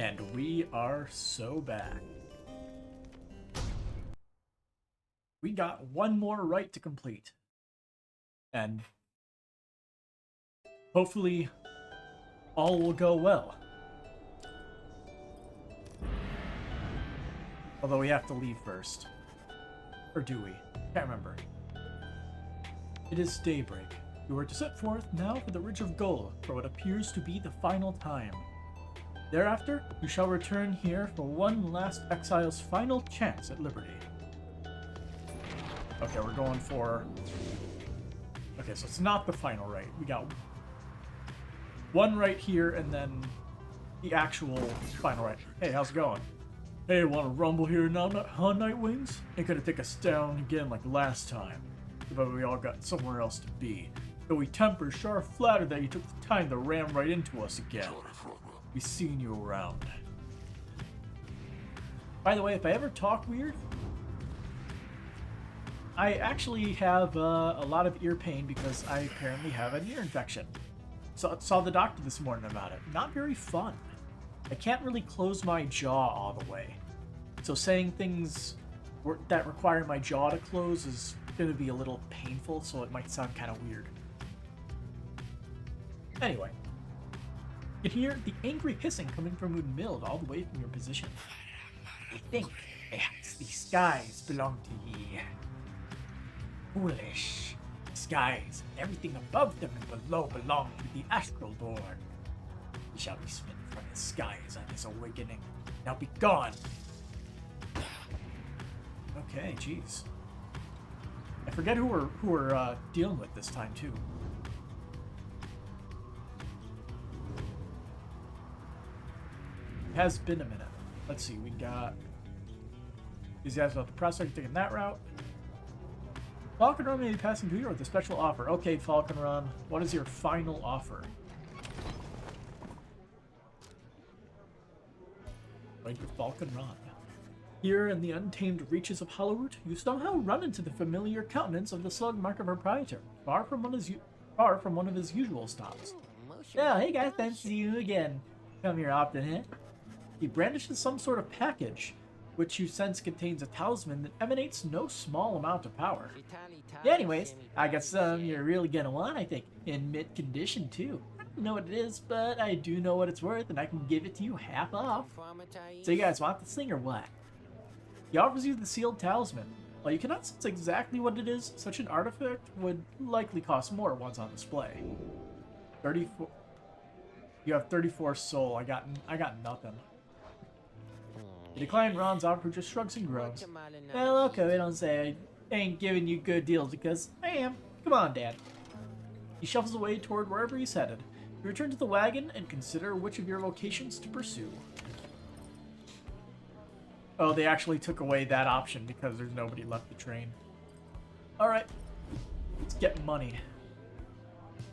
And we are so back. We got one more rite to complete. And hopefully all will go well. Although we have to leave first. Or do we? Can't remember. It is daybreak. You are to set forth now for the Ridge of Gull, for what appears to be the final time. Thereafter, you shall return here for one last exile's final chance at liberty. Okay, we're going for... Okay, so it's not the final rite. We got one right here, and then the actual final rite. Hey, how's it going? Hey, want to rumble here now, huh, Nightwings? Ain't gonna take us down again like last time. But we all got somewhere else to be. Though we tempers sure flattered that you took the time to ram right into us again. We seen you around. By the way, if I ever talk weird, I actually have a lot of ear pain because I apparently have an ear infection. So saw the doctor this morning about it. Not very fun. I can't really close my jaw all the way. So saying things that require my jaw to close is going to be a little painful, so it might sound kind of weird. Anyway, you can hear the angry hissing coming from Moonmild all the way from your position. I think perhaps the skies belong to ye. Foolish. The skies, everything above them and below belong to the Astral Born. He shall be smitten from his skies on his awakening. Now be gone! Okay, jeez. I forget who we're dealing with this time, too. It has been a minute. Let's see, we got these guys about the prospect taking that route. Falcon Run may be passing through here with a special offer. Okay, Falcon Run, what is your final offer? Right with Falcon Run. Here in the untamed reaches of Hollowroot, you somehow run into the familiar countenance of the slug market proprietor, far from one of his usual stops. Oh, hey guys, nice to see you again. Come here often, huh? He brandishes some sort of package, which you sense contains a talisman that emanates no small amount of power. Yeah, anyways, I got some you're really gonna want, I think, in mint condition too. I don't know what it is, but I do know what it's worth, and I can give it to you half off. So you guys want this thing or what? He offers you the sealed talisman. While you cannot sense exactly what it is, such an artifact would likely cost more once on display. 34. You have 34 soul. I got nothing. He declined Ron's offer, who just shrugs and groans. Well, okay, don't say I ain't giving you good deals because I am. Come on, Dad. He shuffles away toward wherever he's headed. You return to the wagon and consider which of your locations to pursue. Oh, they actually took away that option because there's nobody left the train. Alright. Let's get money.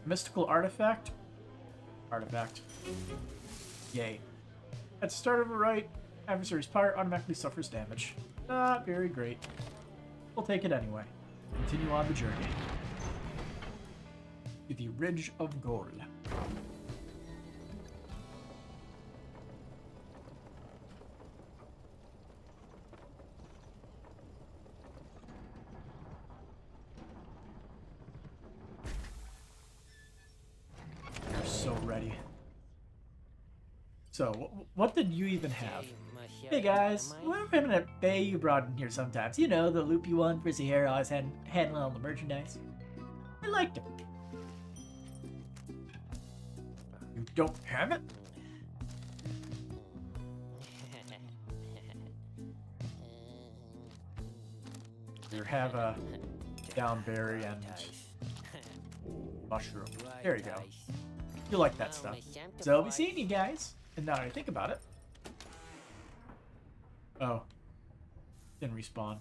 Mystical artifact. Artifact. Yay. At the start of a rite, adversary's Pyre automatically suffers damage. Not very great. We'll take it anyway. Continue on the journey. To the Ridge of Gold. So ready. So, what did you even have? Hey guys, what feminine bay you brought in here sometimes? You know, the loopy one, frizzy hair, always handling all the merchandise. I liked him. You don't have it? You have a downberry and mushroom. There you go. You like that stuff. So I'll be seeing you guys. And now that I think about it. Oh. Didn't respawn.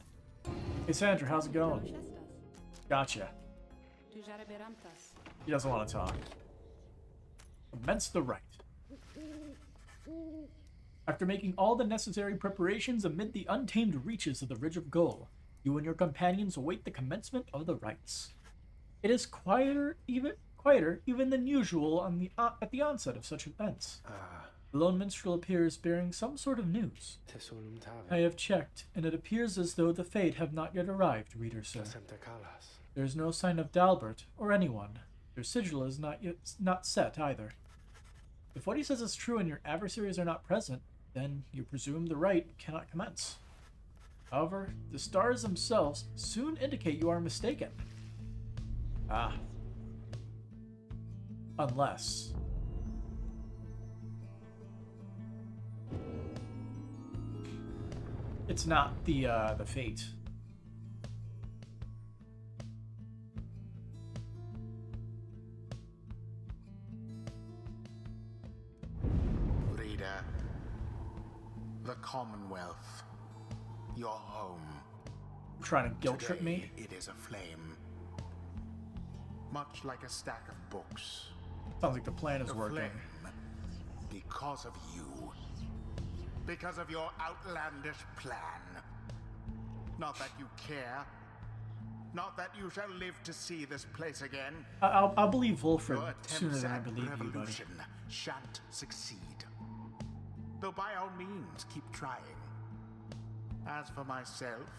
Hey Sandra, how's it going? Gotcha. He doesn't want to talk. Commence the rite. After making all the necessary preparations amid the untamed reaches of the Ridge of Gull, you and your companions await the commencement of the rites. It is quieter even than usual at the onset of such events. The lone minstrel appears bearing some sort of news. I have checked, and it appears as though the fate have not yet arrived, reader sir. There is no sign of Dalbert or anyone. Their sigil is not set either. If what he says is true and your adversaries are not present, then you presume the rite cannot commence. However, the stars themselves soon indicate you are mistaken. Ah. Unless... it's not the fate. Reader, the Commonwealth, your home. You're trying to guilt trip me? It is aflame. Much like a stack of books. Sounds like the plan is working. Aflame because of you. Because of your outlandish plan. Not that you care. Not that you shall live to see this place again. I'll believe Wolfred Your sooner than I attempts at believe you, buddy. revolution shan't succeed. Though by all means, keep trying. As for myself,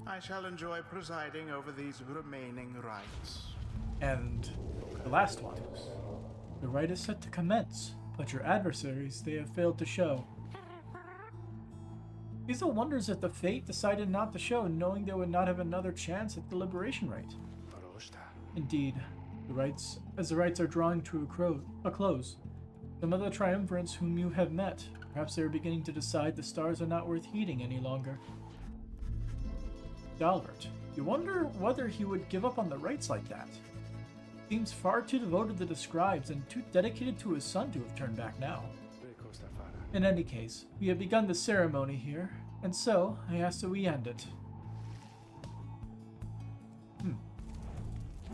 I shall enjoy presiding over these remaining rites. And the last one. The rite is set to commence, but your adversaries they have failed to show. Giza wonders if the fate decided not to show, knowing they would not have another chance at the liberation rite. Indeed, as the rites are drawing to a close, some of the triumvirates whom you have met, perhaps they are beginning to decide the stars are not worth heeding any longer. Dalbert, you wonder whether he would give up on the rites like that. Seems far too devoted to the scribes and too dedicated to his son to have turned back now. In any case, we have begun the ceremony here, and so I ask that we end it.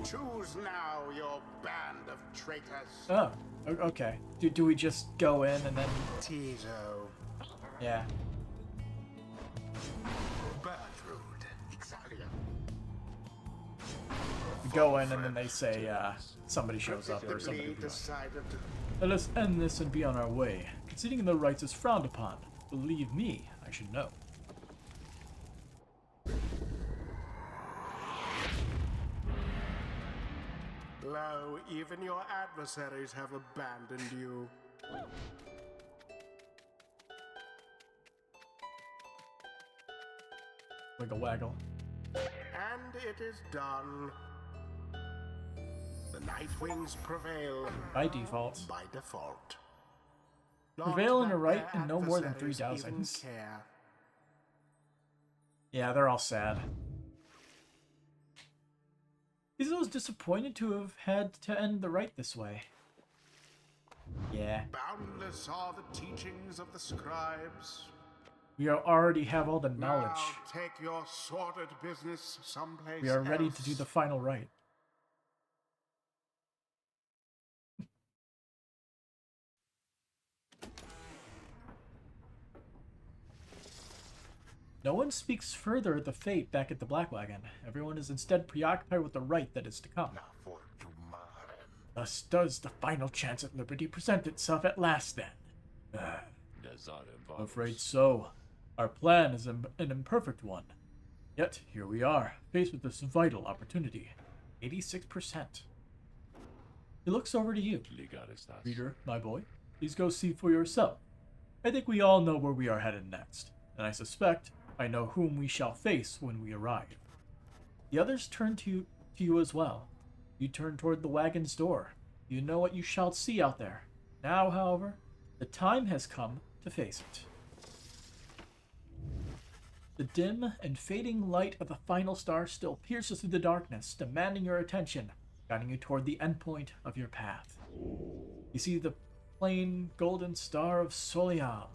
Choose now, your band of traitors. Oh, okay. Do we just go in and then... Tizo. Yeah. Bertrude. Ixalia. Go in and then they say, somebody shows up or somebody. Decided to... Let us end this and be on our way. Conceding in the rites is frowned upon. Believe me, I should know. Lo, even your adversaries have abandoned you. Wiggle waggle. And it is done. The Nightwings prevail. By default. By default. Prevail in Not a that rite their in no more than 3 adversaries even dowsings. care. Yeah, they're all sad. He's always disappointed to have had to end the rite this way. Yeah. Boundless are the teachings of the scribes. We already have all the knowledge. Now take your sordid business someplace We are ready to else. do the final rite. No one speaks further of the fate back at the Black Wagon. Everyone is instead preoccupied with the rite that is to come. Thus does the final chance at liberty present itself at last, then. I'm afraid so. Our plan is an imperfect one. Yet, here we are, faced with this vital opportunity. 86%. He looks over to you. Reader, my boy, please go see for yourself. I think we all know where we are headed next, and I suspect I know whom we shall face when we arrive. The others turn to you as well. You turn toward the wagon's door. You know what you shall see out there. Now, however, the time has come to face it. The dim and fading light of the final star still pierces through the darkness, demanding your attention, guiding you toward the endpoint of your path. You see the plain golden star of Soliam.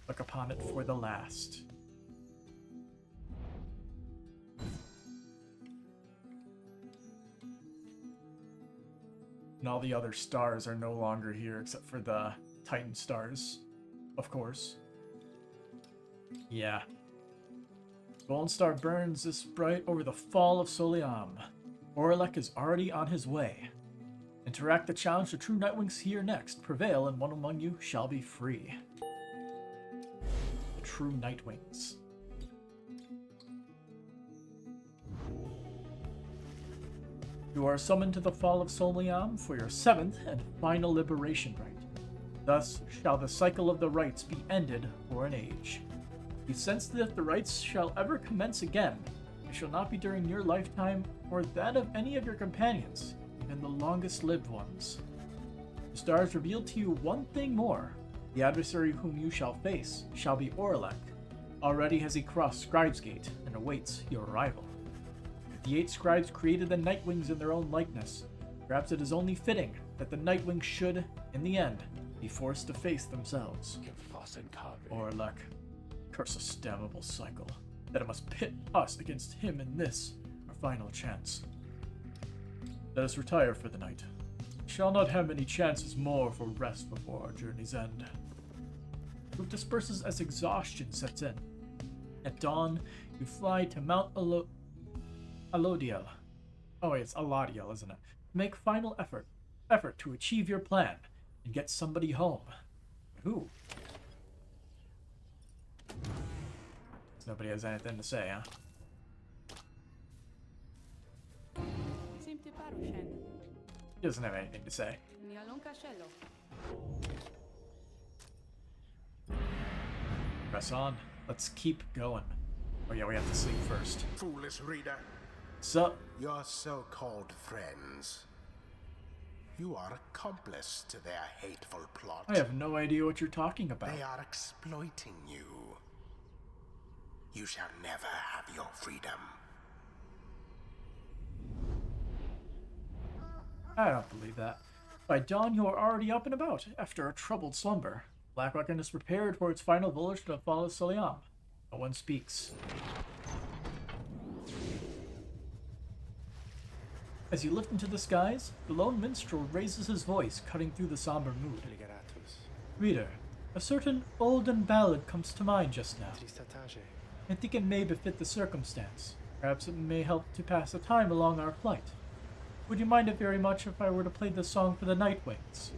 Look upon it for the last. And all the other stars are no longer here except for the Titan stars, of course. Yeah. Golden Star burns this bright over the fall of Soliam. Orlek is already on his way. Interact the challenge the true Nightwings here next. Prevail, and one among you shall be free. The true Nightwings. You are summoned to the Fall of Soliam for your 7th and final liberation rite. Thus shall the cycle of the rites be ended for an age. You sense that if the rites shall ever commence again, it shall not be during your lifetime or that of any of your companions, even the longest-lived ones. The stars reveal to you one thing more. The adversary whom you shall face shall be Orlek. Already has he crossed Scribe's Gate and awaits your arrival. If the 8 scribes created the Nightwings in their own likeness, perhaps it is only fitting that the Nightwings should, in the end, be forced to face themselves. Orlek, curse a damnable cycle, that it must pit us against him in this, our final chance. Let us retire for the night. We shall not have many chances more for rest before our journey's end. The group disperses as exhaustion sets in. At dawn, you fly to Mount Alodiel. Oh wait, it's Alodiel, isn't it? Make final effort to achieve your plan and get somebody home. Who? Nobody has anything to say, huh? He doesn't have anything to say. Press on. Let's keep going. Oh yeah, we have to sleep first. Foolish reader. So, Your so-called friends. You are accomplice to their hateful plot. I have no idea what you're talking about. They are exploiting you. You shall never have your freedom. I don't believe that. By dawn, you are already up and about, after a troubled slumber. Black Reckoning is prepared for its final voyage to the Fall of Soliam. No one speaks. As you lift into the skies, the lone minstrel raises his voice, cutting through the somber mood. Reader, a certain olden ballad comes to mind just now. I think it may befit the circumstance. Perhaps it may help to pass the time along our flight. Would you mind it very much if I were to play this song for the Nightwings?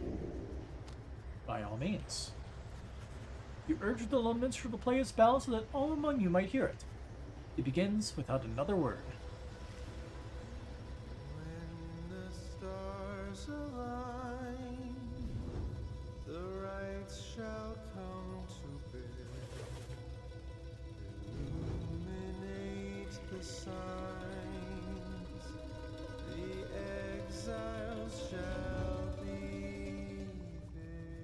By all means. You urge the lone minstrel to play his ballad so that all among you might hear it. He begins without another word. When the stars align, the rites shall come to bear. Illuminate the signs, the exiles shall be there.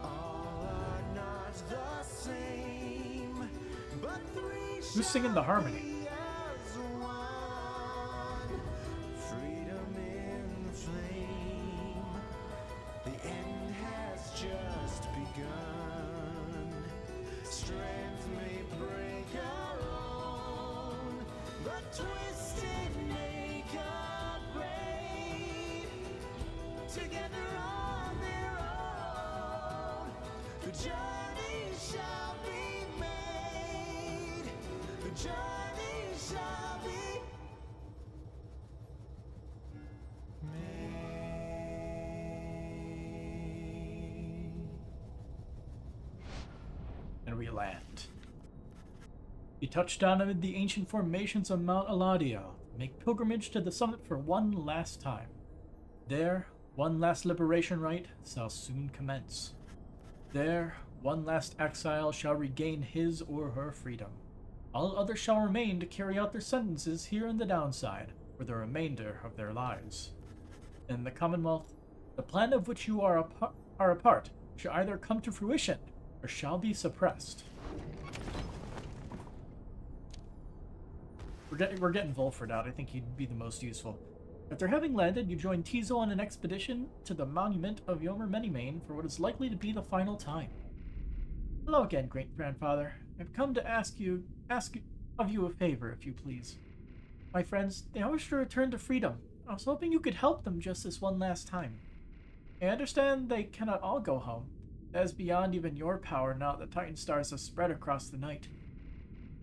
All are not the same, but three Who's singing the harmony? as one. Freedom in the flame. The end has just begun. Strength may break our own, but twisted make upgrade. Together on their own, the journey shall be made. The journey shall be made. And we land. You touch down amid the ancient formations of Mount Alodiel, make pilgrimage to the summit for one last time. There, one last liberation rite shall soon commence. There, one last exile shall regain his or her freedom. All others shall remain to carry out their sentences here in the downside for the remainder of their lives. In the Commonwealth, the plan of which you are a part shall either come to fruition or shall be suppressed. We're getting Volfred out. I think he'd be the most useful. After having landed, you join Tizo on an expedition to the monument of Yomer Menimane for what is likely to be the final time. Hello again, great-grandfather. I've come to ask of you a favor, if you please. My friends, they wish to return to freedom. I was hoping you could help them just this one last time. I understand they cannot all go home. That is beyond even your power now that the Titan stars have spread across the night.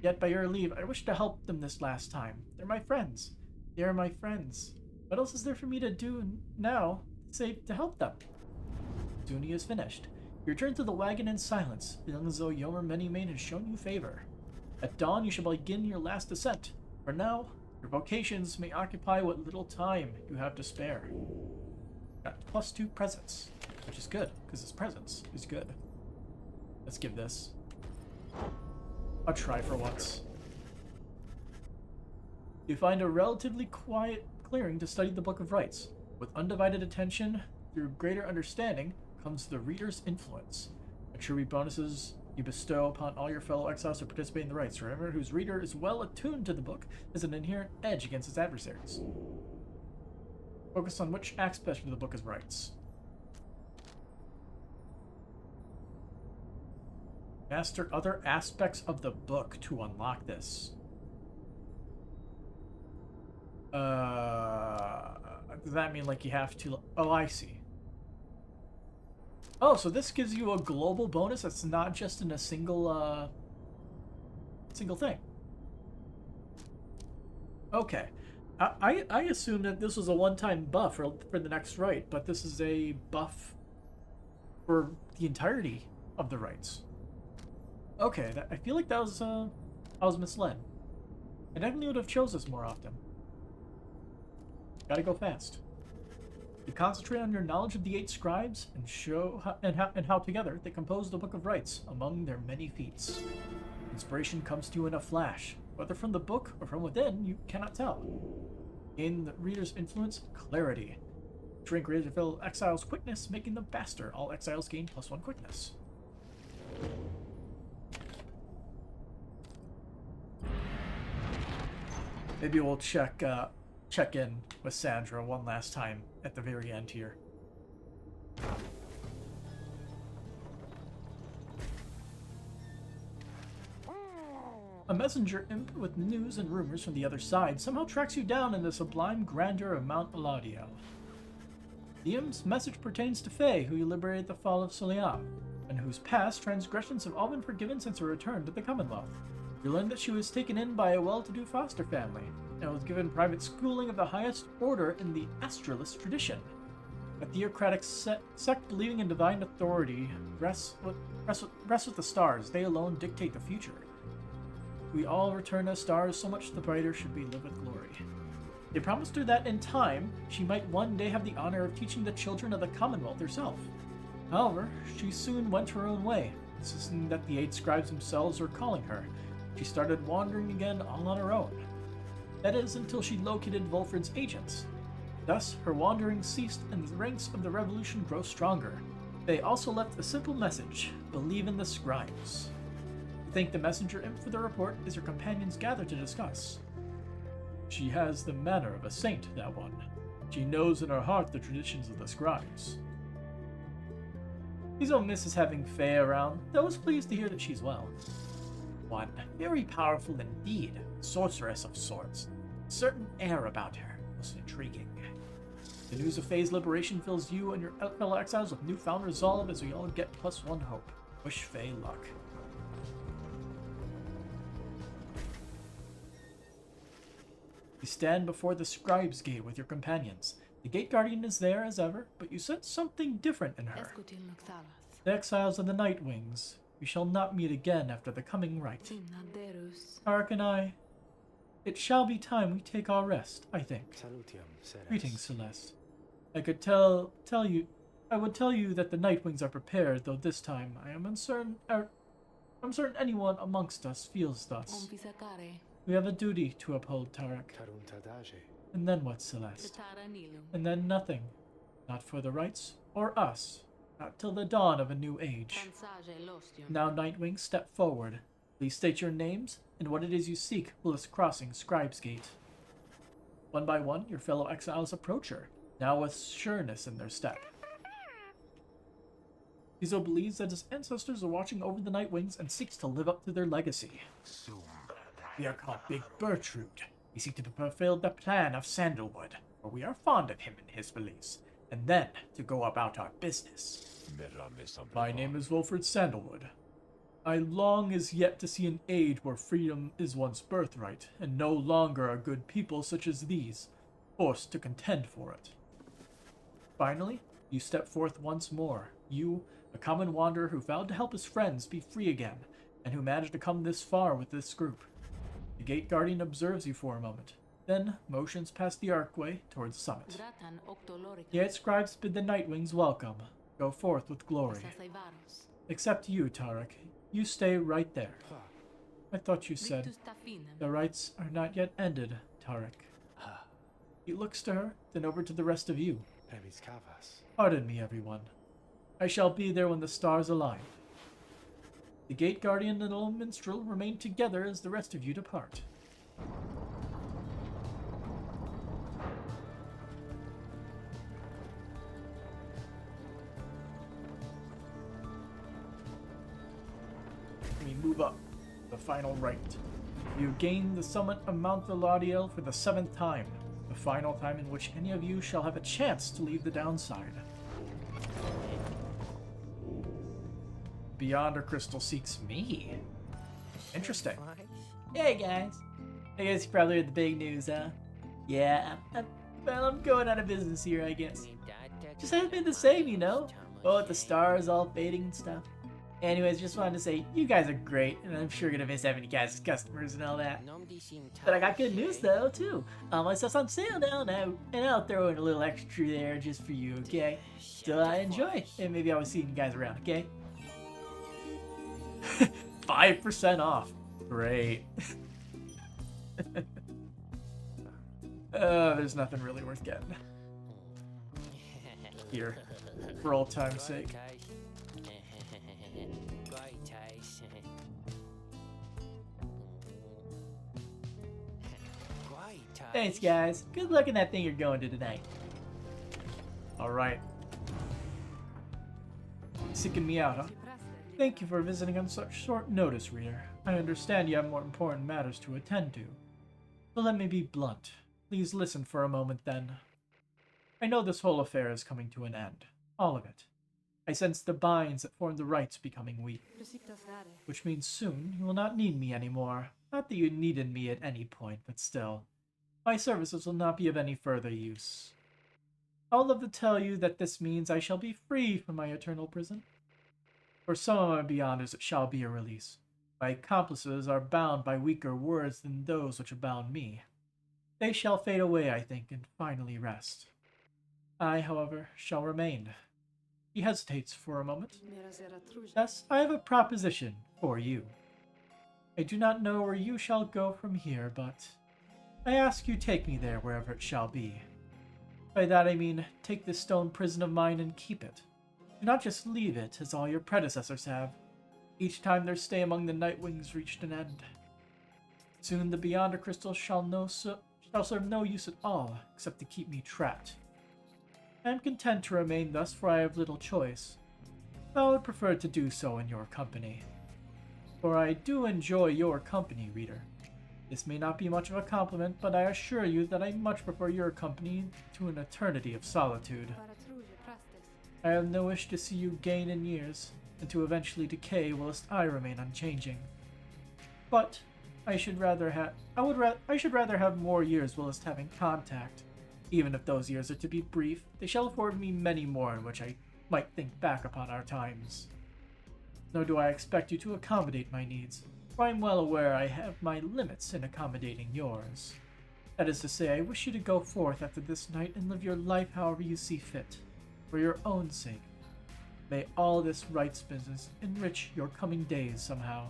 Yet, by your leave, I wish to help them this last time. They're my friends. They are my friends. What else is there for me to do now, save to help them? Soon he is finished. You return to the wagon in silence, feeling as though Yomer Many-Mane has shown you favor. At dawn, you shall begin your last descent. For now, your vocations may occupy what little time you have to spare. Got +2 presence, which is good, because his presence is good. Let's give this a try for once. You find a relatively quiet clearing to study the Book of Rites. With undivided attention, through greater understanding, comes the reader's influence. Attribute bonuses you bestow upon all your fellow exiles who participate in the rites. Remember, whose reader is well attuned to the book has an inherent edge against its adversaries. Focus on which aspect of the book is rites. Master other aspects of the book to unlock this. Does that mean like you have to? Oh, I see. Oh, so this gives you a global bonus that's not just in a single thing. Okay. I assumed that this was a one-time buff for the next rite, but this is a buff for the entirety of the rites. Okay, I feel like that was I was misled. I definitely would have chose this more often. Gotta go fast. You concentrate on your knowledge of the 8 scribes and how together they compose the Book of Rites among their many feats. Inspiration comes to you in a flash, whether from the book or from within, you cannot tell. Gain the reader's influence, clarity. Drink raise your fellow exiles' quickness, making them faster. All exiles gain +1 quickness. Maybe we'll check in with Sandra one last time at the very end here. A messenger imp with news and rumors from the other side somehow tracks you down in the sublime grandeur of Mount Eladiel. The imp's message pertains to Faye, who you liberated at the fall of Soliam, and whose past transgressions have all been forgiven since her return to the Commonwealth. You learn that she was taken in by a well-to-do foster family, and was given private schooling of the highest order in the Astralist tradition. A theocratic sect believing in divine authority rests with the stars. They alone dictate the future. We all return as stars, so much the brighter should we live with glory. They promised her that in time, she might one day have the honor of teaching the children of the Commonwealth herself. However, she soon went her own way, insisting that the 8 scribes themselves were calling her. She started wandering again all on her own. That is, until she located Volfred's agents. Thus, her wandering ceased and the ranks of the revolution grow stronger. They also left a simple message: believe in the scribes. To thank the messenger imp for the report as her companions gather to discuss. She has the manner of a saint, that one. She knows in her heart the traditions of the scribes. He's don't miss having Faye around, though I was pleased to hear that she's well. One, very powerful indeed, sorceress of sorts. A certain air about her was intriguing. The news of Faye's liberation fills you and your fellow exiles with newfound resolve as we all get +1 hope. Wish Faye luck. You stand before the Scribe's Gate with your companions. The Gate Guardian is there as ever, but you sense something different in her. The exiles of the Night Wings. We shall not meet again after the coming rite. Tarak and I, it shall be time we take our rest, I think. Greetings, Celeste. I would tell you that the Night Wings are prepared, though this time I am uncertain anyone amongst us feels thus. We have a duty to uphold, Tarak. And then what, Celeste? And then nothing. Not for the rites, or us. Not till the dawn of a new age. Now, Nightwing, step forward. Please state your names and what it is you seek while crossing Scribe's Gate. One by one, your fellow exiles approach her, now with sureness in their step. Izo believes that his ancestors are watching over the Nightwings and seeks to live up to their legacy. We are called Big Bertrude. We seek to fulfill the plan of Sandalwood, for we are fond of him and his beliefs, and then to go about our business. My name is Wilfred Sandalwood. I long as yet to see an age where freedom is one's birthright, and no longer are good people such as these forced to contend for it. Finally, you step forth once more, you, a common wanderer who vowed to help his friends be free again, and who managed to come this far with this group. The gate guardian observes you for a moment, then motions past the archway towards the summit. The 8 scribes bid the Nightwings welcome. Go forth with glory. Except you, Tarek. You stay right there. I thought you said the rites are not yet ended, Tarek. He looks to her, then over to the rest of you. Pardon me, everyone. I shall be there when the stars align. The gate guardian and the little minstrel remain together as the rest of you depart. We move up. The final rite. You gain the summit of Mount Veladiel for the 7th time. The final time in which any of you shall have a chance to leave the downside. Beyonder Crystal seeks me. Interesting. Hey guys. I guess you probably heard the big news, huh? Yeah, I'm going out of business here, I guess. Just hasn't been the same, you know? Oh, with the stars all fading and stuff. Anyways, just wanted to say, you guys are great, and I'm sure gonna miss having you guys as customers and all that. But I got good news though, too. My stuff's on sale now, and I'll throw in a little extra there just for you, okay? So enjoy, and maybe I'll see you guys around, okay? 5% off. Great. There's nothing really worth getting. Here, for old time's sake. Thanks, guys. Good luck in that thing you're going to tonight. Alright. Sicking me out, huh? Thank you for visiting on such short notice, reader. I understand you have more important matters to attend to. So let me be blunt. Please listen for a moment, then. I know this whole affair is coming to an end. All of it. I sense the binds that form the rites becoming weak. Which means soon you will not need me anymore. Not that you needed me at any point, but still. My services will not be of any further use. I would love to tell you that this means I shall be free from my eternal prison. For some of my beyonders it shall be a release. My accomplices are bound by weaker words than those which have bound me. They shall fade away, I think, and finally rest. I, however, shall remain. He hesitates for a moment. Yes, I have a proposition for you. I do not know where you shall go from here, but I ask you take me there wherever it shall be. By that I mean, take this stone prison of mine and keep it. Do not just leave it, as all your predecessors have, each time their stay among the Nightwings reached an end. Soon the Beyonder Crystal shall serve no use at all, except to keep me trapped. I am content to remain thus, for I have little choice. I would prefer to do so in your company. For I do enjoy your company, reader. This may not be much of a compliment, but I assure you that I much prefer your company to an eternity of solitude. I have no wish to see you gain in years, and to eventually decay whilst I remain unchanging. But I should rather have more years whilst having contact. Even if those years are to be brief, they shall afford me many more in which I might think back upon our times. Nor do I expect you to accommodate my needs, for I am well aware I have my limits in accommodating yours. That is to say, I wish you to go forth after this night and live your life however you see fit, for your own sake. May all this rites business enrich your coming days somehow.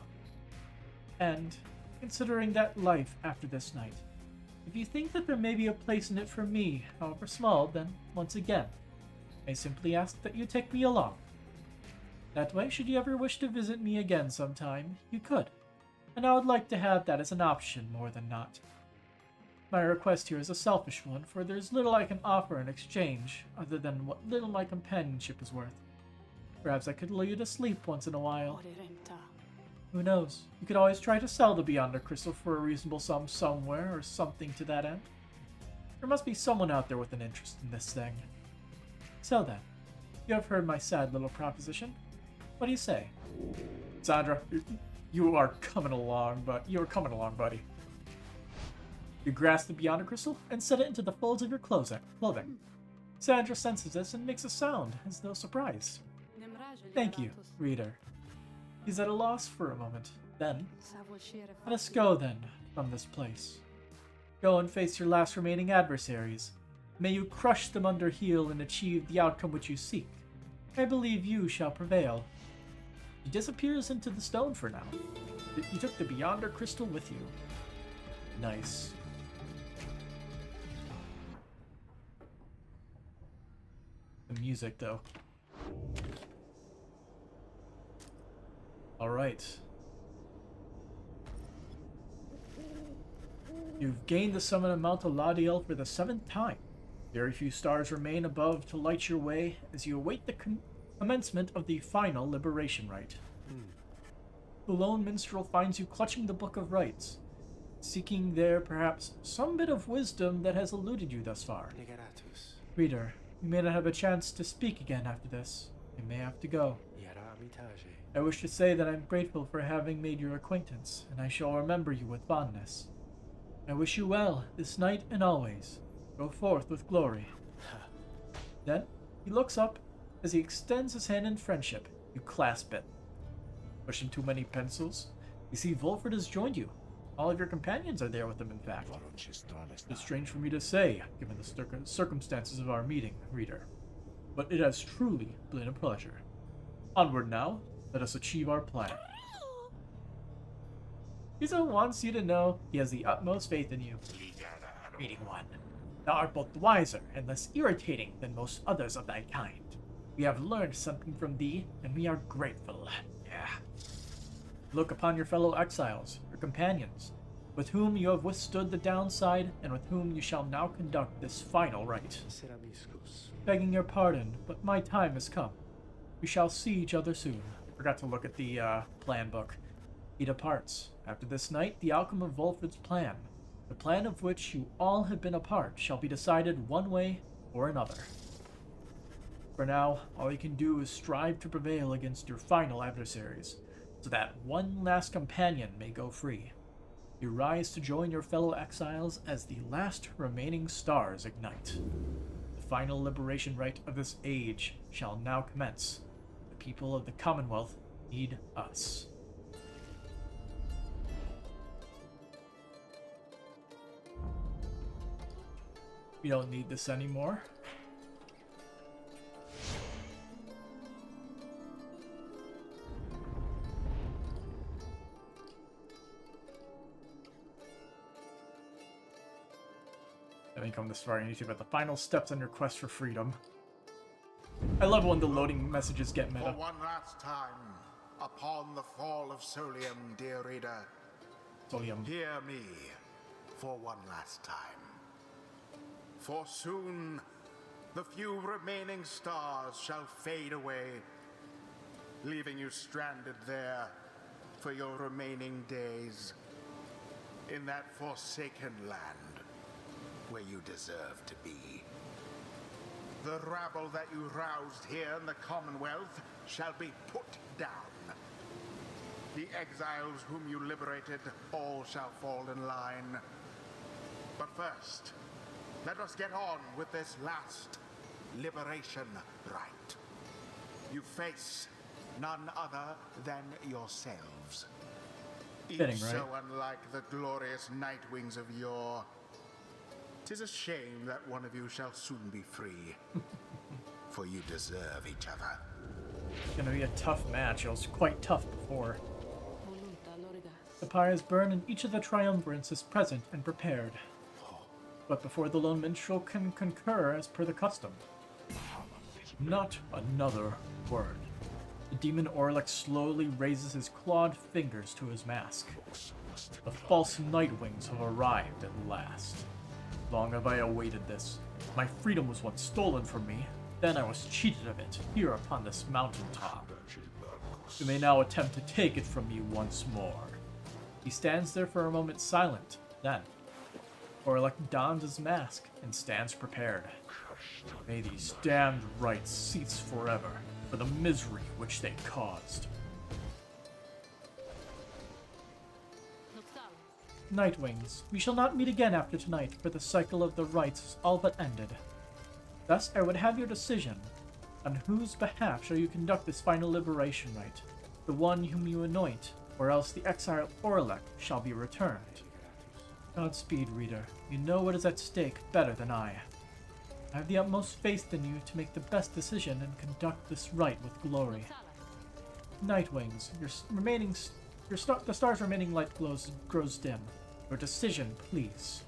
And, considering that life after this night, if you think that there may be a place in it for me, however small, then, once again, I simply ask that you take me along. That way, should you ever wish to visit me again sometime, you could, and I would like to have that as an option more than not. My request here is a selfish one, for there's little I can offer in exchange, other than what little my companionship is worth. Perhaps I could lull you to sleep once in a while. Who knows? You could always try to sell the Beyonder Crystal for a reasonable sum somewhere, or something to that end. There must be someone out there with an interest in this thing. So then, you have heard my sad little proposition. What do you say? Sandra, you are coming along, but you're coming along, buddy. You grasp the Beyonder Crystal and set it into the folds of your clothing. Sandra senses this and makes a sound, as though surprised. Thank you, reader. He's at a loss for a moment. Then, let us go then, from this place. Go and face your last remaining adversaries. May you crush them under heel and achieve the outcome which you seek. I believe you shall prevail. He disappears into the stone for now. You took the Beyonder Crystal with you. Nice. The music, though. Alright. You've gained the summon of Mount Aladiel for the 7th time. Very few stars remain above to light your way as you await the commencement of the final liberation rite. The lone minstrel finds you clutching the Book of Rites, seeking there perhaps some bit of wisdom that has eluded you thus far. Reader, you may not have a chance to speak again after this. You may have to go. I wish to say that I'm grateful for having made your acquaintance, and I shall remember you with fondness. I wish you well, this night and always. Go forth with glory. Then, he looks up. As he extends his hand in friendship, you clasp it. Pushing too many pencils? You see Volfred has joined you. All of your companions are there with him, in fact. It's strange for me to say, given the circumstances of our meeting, reader. But it has truly been a pleasure. Onward now, let us achieve our plan. Giza wants you to know he has the utmost faith in you. Reading one. Thou art both wiser and less irritating than most others of thy kind. We have learned something from thee, and we are grateful. Yeah. Look upon your fellow exiles, your companions, with whom you have withstood the downside, and with whom you shall now conduct this final rite. Begging your pardon, but my time has come. We shall see each other soon. I forgot to look at the plan book. He departs. After this night, the outcome of Volfred's plan, the plan of which you all have been a part, shall be decided one way or another. For now, all you can do is strive to prevail against your final adversaries, so that one last companion may go free. You rise to join your fellow exiles as the last remaining stars ignite. The final liberation rite of this age shall now commence. The people of the Commonwealth need us. We don't need this anymore. Having come this far on YouTube at the final steps on your quest for freedom. I love when the loading messages get meta. For one last time, upon the fall of Solium, dear reader, Solium. hear me for one last time. For soon, the few remaining stars shall fade away, leaving you stranded there for your remaining days in that forsaken land where you deserve to be. The rabble that you roused here in the Commonwealth shall be put down. The exiles whom you liberated all shall fall in line. But first, let us get on with this last liberation rite. You face none other than yourselves. Fitting, Each right? so unlike the glorious Nightwings of yore. 'Tis a shame that one of you shall soon be free. For you deserve each other. It's gonna be a tough match. It was quite tough before. The pyre is burned and each of the triumvirants is present and prepared. But before the lone minstrel can concur as per the custom. Not another word. The demon Orlick slowly raises his clawed fingers to his mask. The false Nightwings have arrived at last. Long have I awaited this. My freedom was once stolen from me, then I was cheated of it, here upon this mountaintop. You may now attempt to take it from me once more. He stands there for a moment silent, then Orlick dons his mask and stands prepared. May these damned rites cease forever for the misery which they caused. Nightwings, we shall not meet again after tonight, for the cycle of the rites is all but ended. Thus, I would have your decision. On whose behalf shall you conduct this final liberation rite? The one whom you anoint, or else the exiled Orlek shall be returned. Godspeed, reader. You know what is at stake better than I. I have the utmost faith in you to make the best decision and conduct this rite with glory. Nightwings, the star's remaining light grows dim. Your decision, please.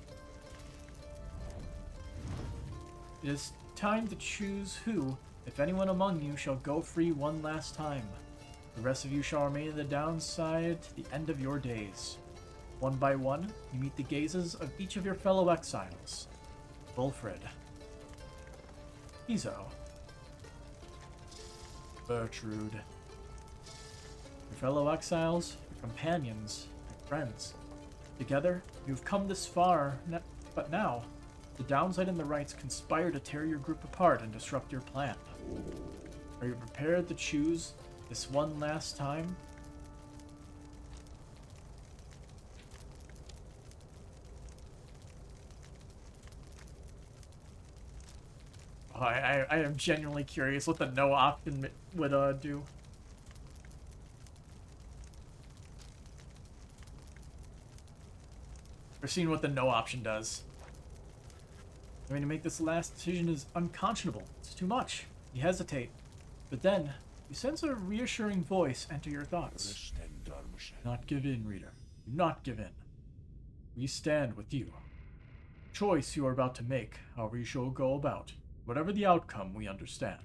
It is time to choose who, if anyone among you, shall go free one last time. The rest of you shall remain in the downside to the end of your days. One by one, you meet the gazes of each of your fellow exiles. Wilfred. Izo. Bertrude. Your fellow exiles, your companions, your friends. Together, you've come this far, but now, the downside and the rights conspire to tear your group apart and disrupt your plan. Are you prepared to choose this one last time? Oh, I am genuinely curious what the no option would do. We're seeing what the no option does. I mean, to make this last decision is unconscionable. It's too much. You hesitate. But then, you sense a reassuring voice enter your thoughts. Do not give in, reader. Do not give in. We stand with you. The choice you are about to make, however you shall go about, whatever the outcome, we understand.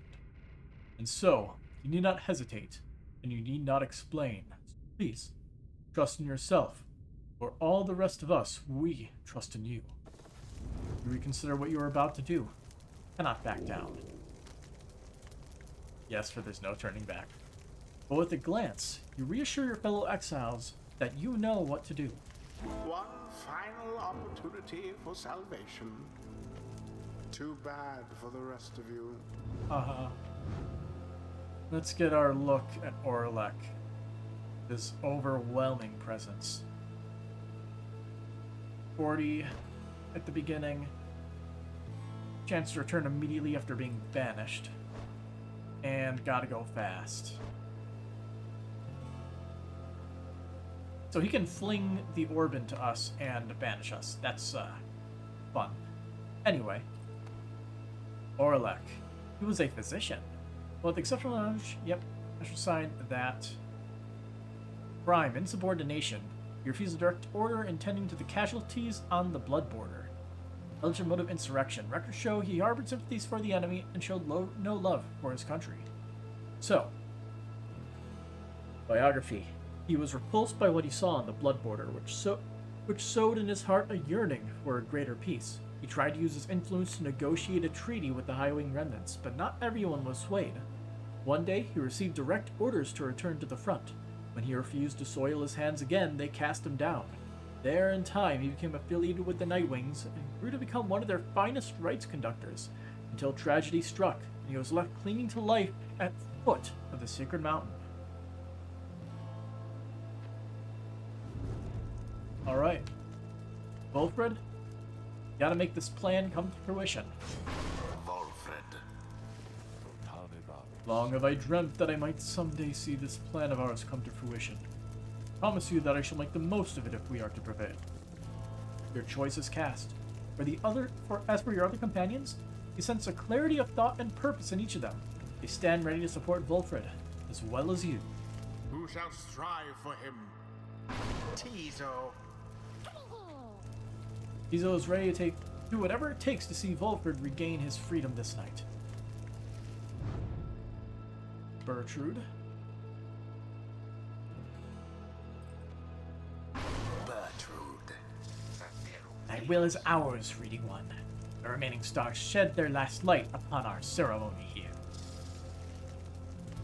And so, you need not hesitate, and you need not explain. Please, trust in yourself. For all the rest of us, we trust in you. You reconsider what you are about to do. Cannot back down. Yes, for there's no turning back. But with a glance, you reassure your fellow exiles that you know what to do. One final opportunity for salvation. Too bad for the rest of you. Let's get our look at Orlek. His overwhelming presence. 40 at the beginning. Chance to return immediately after being banished. And gotta go fast. So he can fling the orb into us and banish us. That's fun. Anyway. Orlek. He was a physician. Well, with exceptional knowledge, yep, I should sign that. Crime, insubordination. He refused a direct order intending to the casualties on the blood border. Alleged motive insurrection. Records show he harbored sympathies for the enemy and showed no love for his country. So, biography. He was repulsed by what he saw on the blood border, which sowed in his heart a yearning for a greater peace. He tried to use his influence to negotiate a treaty with the Highwing remnants, but not everyone was swayed. One day, he received direct orders to return to the front. When he refused to soil his hands again, they cast him down. There, in time, he became affiliated with the Nightwings and grew to become one of their finest rites conductors, until tragedy struck, and he was left clinging to life at the foot of the sacred mountain. Alright. Wilfred, gotta make this plan come to fruition. Wilfred. Long have I dreamt that I might someday see this plan of ours come to fruition. Promise you that I shall make the most of it if we are to prevail. Your choice is cast. As for your other companions, you sense a clarity of thought and purpose in each of them. They stand ready to support Wilfred, as well as you. Who shall strive for him? Tizo. Izo is ready to do whatever it takes to see Wilfred regain his freedom this night. Bertrude. Thy will is ours, Reading One. The remaining stars shed their last light upon our ceremony here.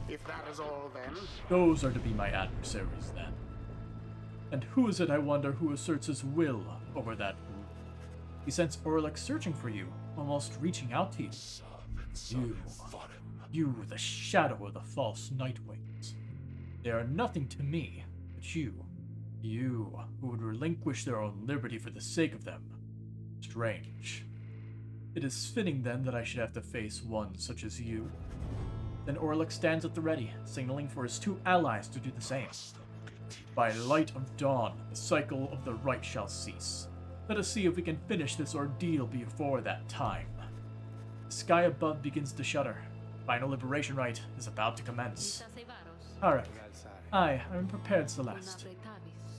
If that is all, then. Those are to be my adversaries, then. And who is it, I wonder, who asserts his will over that group? You sense Orlek searching for you, almost reaching out to you. You, the shadow of the false Nightwings. They are nothing to me, but you You, who would relinquish their own liberty for the sake of them. Strange. It is fitting then that I should have to face one such as you. Then Orlick stands at the ready, signaling for his 2 allies to do the same. By light of dawn, the cycle of the right shall cease. Let us see if we can finish this ordeal before that time. The sky above begins to shudder. Final liberation rite is about to commence. Alright. I am prepared, Celeste.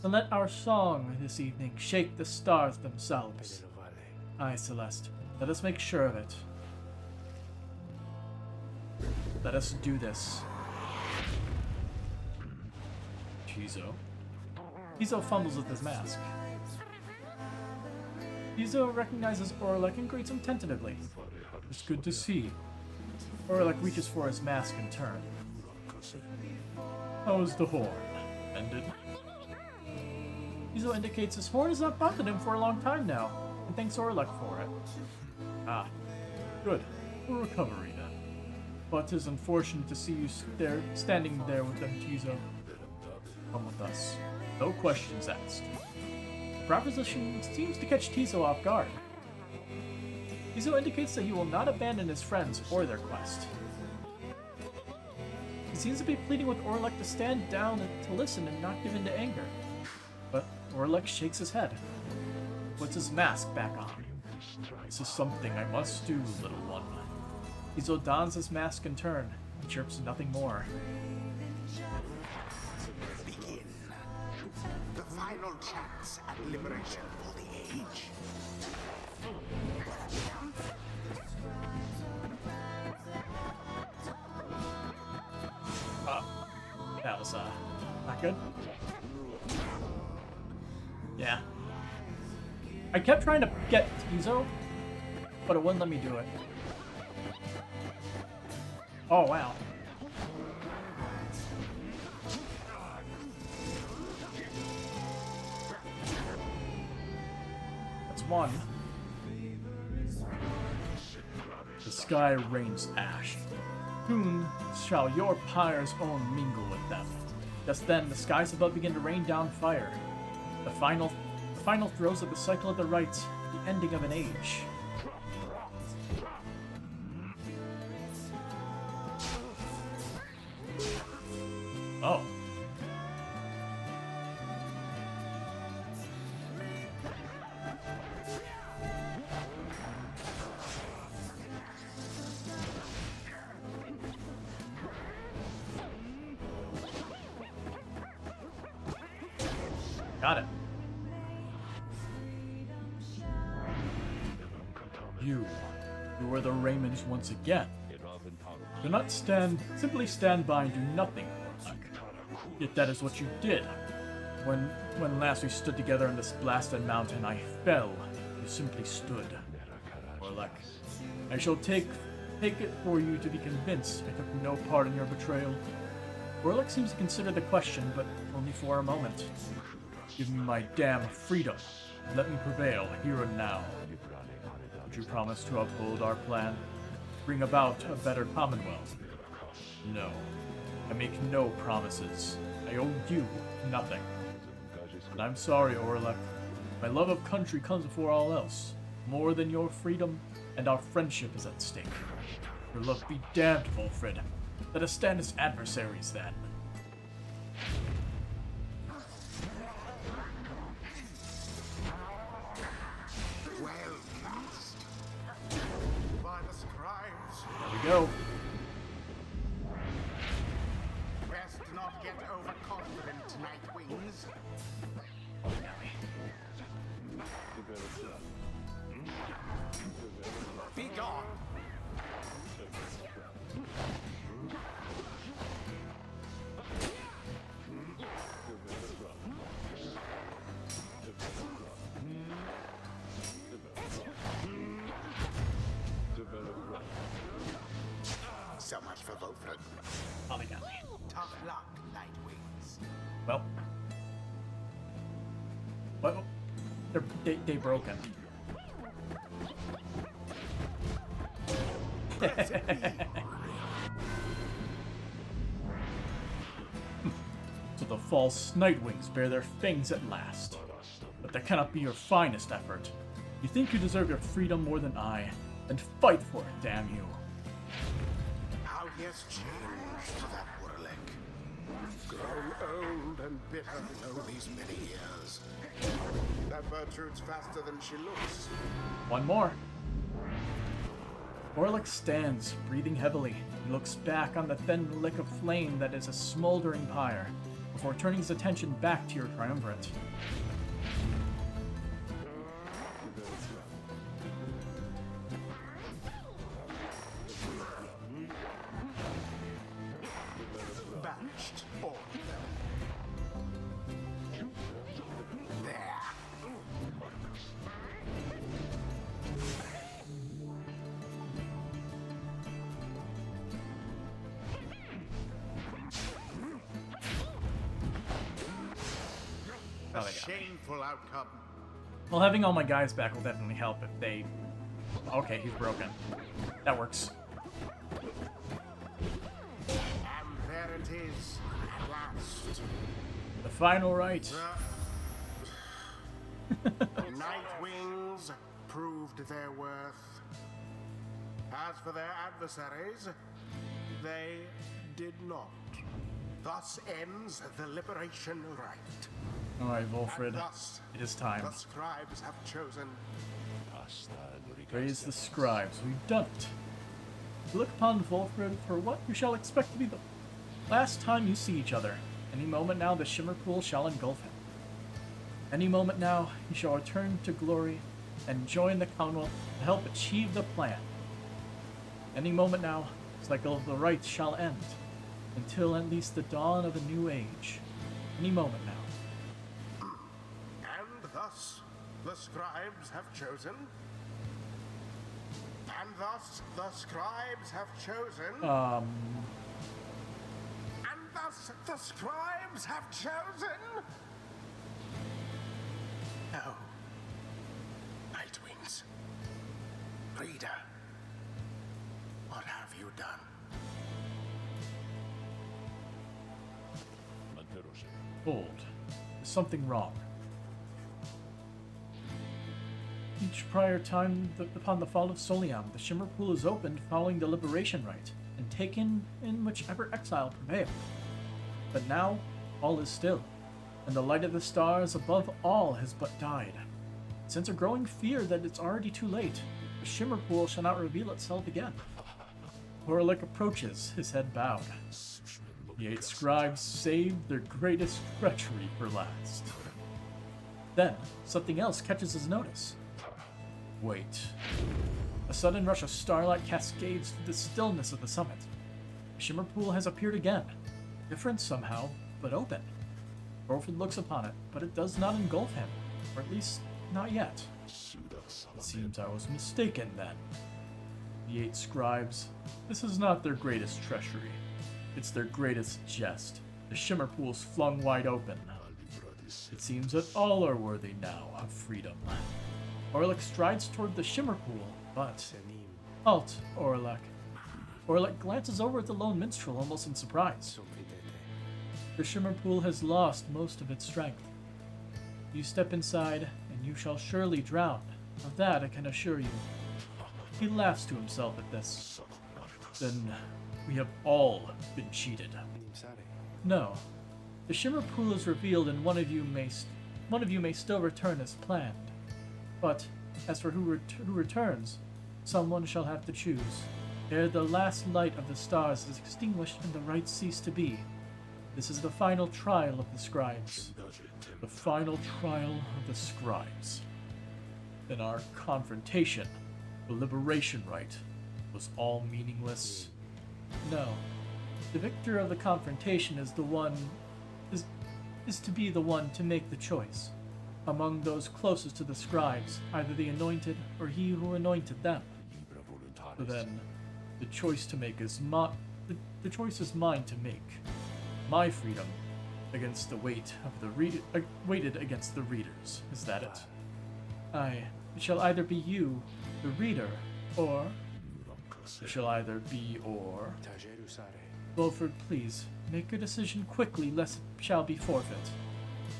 Then let our song this evening shake the stars themselves. Aye, Celeste. Let us make sure of it. Let us do this. Tizo fumbles with his mask. Tizo recognizes Orlick and greets him tentatively. It's good to see. Orlick reaches for his mask in turn. How is the horn? Ended? Tizo indicates his horn has not bothered him for a long time now, and thanks Orlick for it. Ah, good. Full recovery then. But 'tis unfortunate to see you standing there with them, Tizo. Come with us. No questions asked. The proposition seems to catch Tizo off guard. Tizo indicates that he will not abandon his friends or their quest. He seems to be pleading with Orlick to stand down and to listen and not give in to anger. But Orlick shakes his head, puts his mask back on. This is something I must do, little one. Tizo dons his mask in turn and chirps nothing more. Begin. The final chance at liberation for the age. That was, not good. Yeah. I kept trying to get Tizo, but it wouldn't let me do it. Oh, wow. That's one. The sky rains ash. Soon shall your pyres own mingle with them. Just then, the skies above begin to rain down fire. The final throes of the cycle of the rites, the ending of an age. Oh. Got it. You are the Raymonds once again. Do not simply stand by and do nothing, Orlick. Yet that is what you did. When last we stood together on this blasted mountain, I fell. You simply stood. Orlick, I shall take it for you to be convinced I took no part in your betrayal. Orlick seems to consider the question, but only for a moment. Give me my damn freedom. Let me prevail here and now. Would you promise to uphold our plan? Bring about a better Commonwealth? No. I make no promises. I owe you nothing. And I'm sorry, Orlick. My love of country comes before all else. More than your freedom, and our friendship is at stake. Your love be damned, Wolfred. Let us stand as adversaries then. Well cast. By the scribes. There we go. Best not get overconfident, Nightwings. Be gone. So much for Wolfred. Probably got me. Tough luck, Nightwings. Well. What? They broken. So So the false Nightwings bear their fangs at last. But that cannot be your finest effort. You think you deserve your freedom more than I, then fight for it, damn you. How he has changed, that warlick. Grown old and bitter in all these many years. That Bertrude's faster than she looks. One more. Orlick stands, breathing heavily. He looks back on the thin lick of flame that is a smoldering pyre, before turning his attention back to your triumvirate. Banished or there. A shameful outcome. Well, having all my guys back will definitely help if they... Okay, he's broken. That works. And there it is, at last. The final right. The Nightwings proved their worth. As for their adversaries, they did not. Thus ends the liberation rite. Alright, Wolfred. And thus, It is time. the scribes have chosen. Praise the scribes. We've done it. Look upon Wolfred for what you shall expect to be the last time you see each other. Any moment now the Shimmer Pool shall engulf him. Any moment now he shall return to glory and join the Commonwealth to help achieve the plan. Any moment now, the cycle of the rites shall end, until at least the dawn of a new age. Any moment now. And thus, the scribes have chosen. And thus, the scribes have chosen. And thus, the scribes have chosen. Oh, Nightwings. Reader, what have you done? Hold. There's something wrong. Each prior time upon the fall of Soliam, the Shimmer Pool is opened following the Liberation Rite, and taken in whichever exile prevailed. But now, all is still, and the light of the stars above all has but died. Since a growing fear that it's already too late, the Shimmer Pool shall not reveal itself again. Orlick approaches, his head bowed. The 8 scribes saved their greatest treachery for last. Then, something else catches his notice. Wait. A sudden rush of starlight cascades through the stillness of the summit. The Shimmer Pool has appeared again. Different somehow, but open. Orford looks upon it, but it does not engulf him. Or at least, not yet. It seems I was mistaken then. The 8 scribes. This is not their greatest treachery. It's their greatest jest. The Shimmer Pool's flung wide open. It seems that all are worthy now of freedom. Orlick strides toward the Shimmer Pool, but... Halt, Orlick. Orlick glances over at the lone minstrel almost in surprise. The Shimmer Pool has lost most of its strength. You step inside, and you shall surely drown. Of that I can assure you. He laughs to himself at this. Then we have all been cheated. No. The Shimmer Pool is revealed and one of you may still return as planned. But, as for who returns, someone shall have to choose. Ere the last light of the stars is extinguished and the rites cease to be. This is the final trial of the scribes. The final trial of the scribes. In our confrontation, the liberation rite was all meaningless. No. The victor of the confrontation is to be the one to make the choice. Among those closest to the scribes, either the anointed or he who anointed them. But then, the choice to make is the choice is mine to make. My freedom against the weight of the weighted against the readers. Is that it? It shall either be you, the reader, or it shall either be or Wilfred, please, make your decision quickly, lest it shall be forfeit.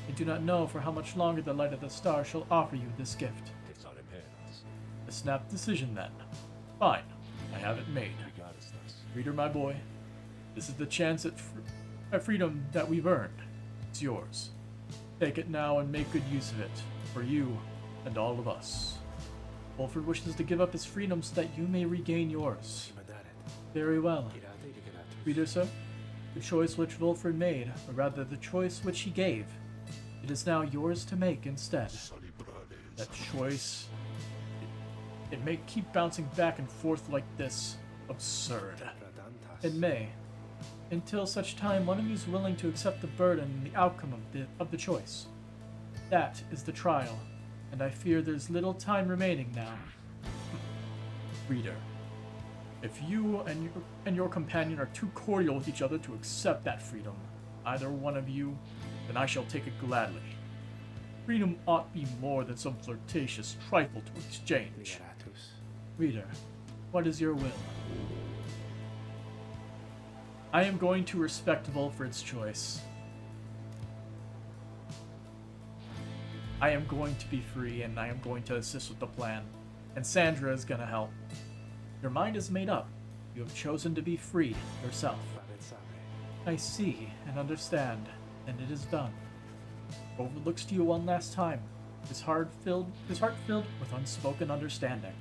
I do not know for how much longer the light of the star shall offer you this gift. It's not impaired. A snap decision, then. Fine, I have it made. Regardless thus. Reader, my boy, this is the chance at freedom that we've earned. It's yours. Take it now and make good use of it, for you and all of us. Wilfred wishes to give up his freedom so that you may regain yours. Very well. Reader, sir, the choice which Wilfred made, or rather the choice which he gave, it is now yours to make instead. That choice, it may keep bouncing back and forth like this. Absurd. It may, until such time one of you is willing to accept the burden and the outcome of the choice. That is the trial, and I fear there's little time remaining now. Reader, if you and your companion are too cordial with each other to accept that freedom, either one of you, then I shall take it gladly. Freedom ought be more than some flirtatious trifle to exchange. Reader, what is your will? I am going to respect Wilfred's choice. I am going to be free, and I am going to assist with the plan. And Sandra is going to help. Your mind is made up. You have chosen to be free yourself. I see and understand, and it is done. Wilfred looks to you one last time, his heart filled with unspoken understanding.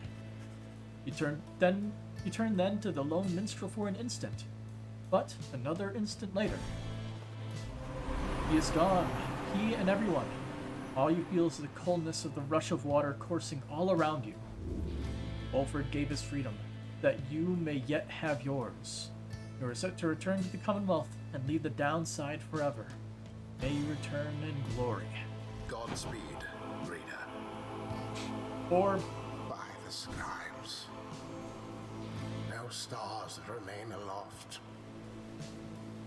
He turned then to the lone minstrel for an instant, but another instant later. He is gone, he and everyone. All you feel is the coldness of the rush of water coursing all around you. Wilfred gave his freedom, that you may yet have yours. You are set to return to the Commonwealth and leave the downside forever. May you return in glory. Godspeed, reader. Or By the scribes. No stars remain aloft.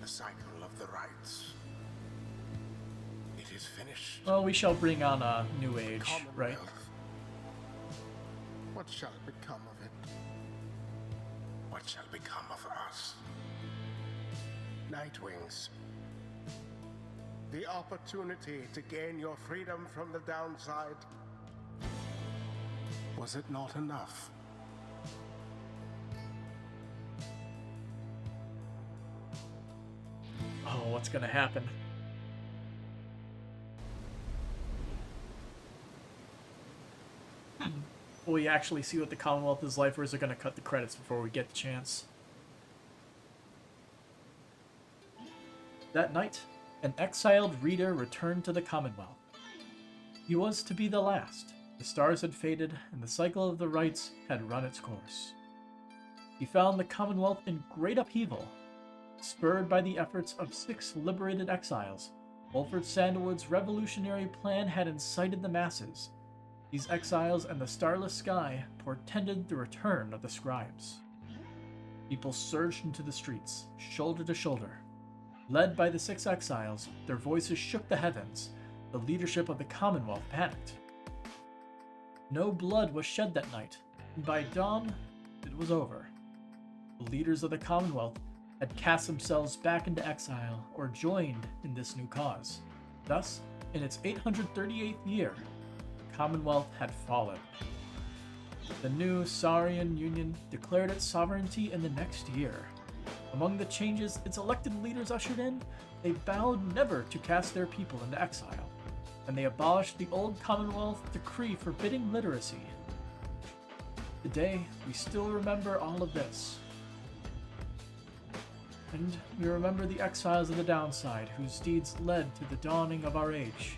The cycle of the rites. It is finished. well, we shall bring on a new age, right? Commonwealth. What shall become of it? What shall become of us? Nightwings. The opportunity to gain your freedom from the downside. Was it not enough? Oh, what's gonna happen? Will we actually see what the Commonwealth is like, or is it gonna cut the credits before we get the chance? That night, an exiled reader returned to the Commonwealth. He was to be the last. The stars had faded, and the cycle of the rites had run its course. He found the Commonwealth in great upheaval. Spurred by the efforts of 6 liberated exiles, Wilfred Sandalwood's revolutionary plan had incited the masses. These exiles and the starless sky portended the return of the scribes. People surged into the streets, shoulder to shoulder. Led by the 6 exiles, their voices shook the heavens. The leadership of the Commonwealth panicked. No blood was shed that night, and by dawn, it was over. The leaders of the Commonwealth had cast themselves back into exile or joined in this new cause. Thus, in its 838th year, the Commonwealth had fallen. The new Saurian Union declared its sovereignty in the next year. Among the changes its elected leaders ushered in, they vowed never to cast their people into exile, and they abolished the old Commonwealth decree forbidding literacy. Today, we still remember all of this. And we remember the exiles of the downside whose deeds led to the dawning of our age,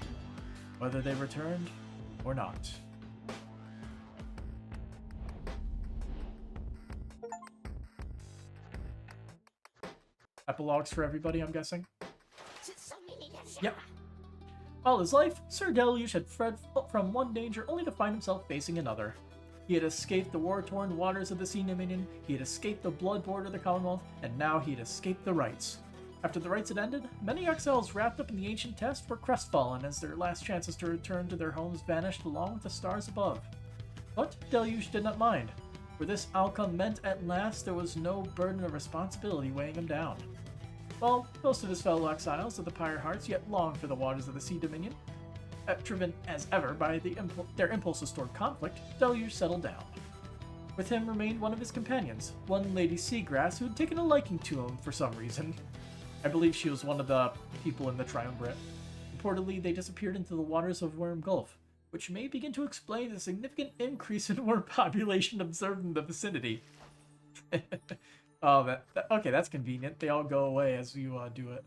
whether they returned or not. Epilogues for everybody, I'm guessing? Yep. All his life, Sir Deluge had fled from one danger only to find himself facing another. He had escaped the war-torn waters of the Sea Dominion, he had escaped the blood border of the Commonwealth, and now he had escaped the rites. After the rites had ended, many exiles wrapped up in the ancient test were crestfallen as their last chances to return to their homes vanished along with the stars above. But Deluge did not mind. for this outcome meant at last there was no burden of responsibility weighing him down. While most of his fellow exiles of the Pyre hearts yet longed for the waters of the Sea Dominion, driven as ever by their impulses toward conflict, Deluge settled down. With him remained one of his companions, one Lady Seagrass, who had taken a liking to him for some reason. I believe she was one of the people in the Triumvirate. Reportedly, they disappeared into the waters of Worm Gulf, which may begin to explain the significant increase in worm population observed in the vicinity. Oh, okay, that's convenient. They all go away as you do it.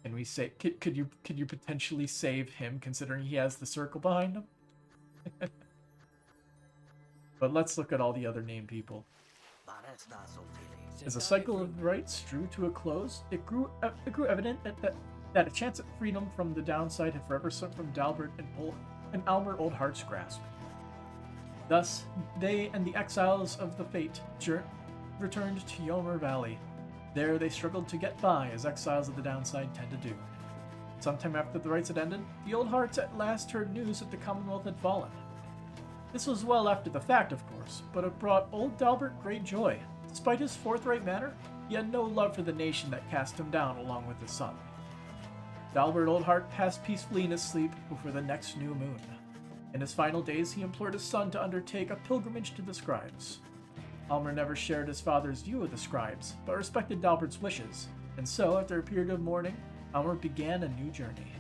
Can we say? Could you potentially save him, considering he has the circle behind him? But let's look at all the other named people. As the cycle of rites drew to a close, it grew evident that a chance at freedom from the downside had forever slipped from Dalbert and Almer Oldheart's grasp. Thus, they and the exiles of the Fate returned to Yomer Valley. There they struggled to get by, as exiles of the downside tend to do. Sometime after the rites had ended, the Oldhearts at last heard news that the Commonwealth had fallen. This was well after the fact, of course, but it brought old Dalbert great joy. Despite his forthright manner, he had no love for the nation that cast him down along with his son. Dalbert Oldheart passed peacefully in his sleep before the next new moon. In his final days, he implored his son to undertake a pilgrimage to the scribes. Almer never shared his father's view of the scribes, but respected Dalbert's wishes, and so, after a period of mourning, Almer began a new journey.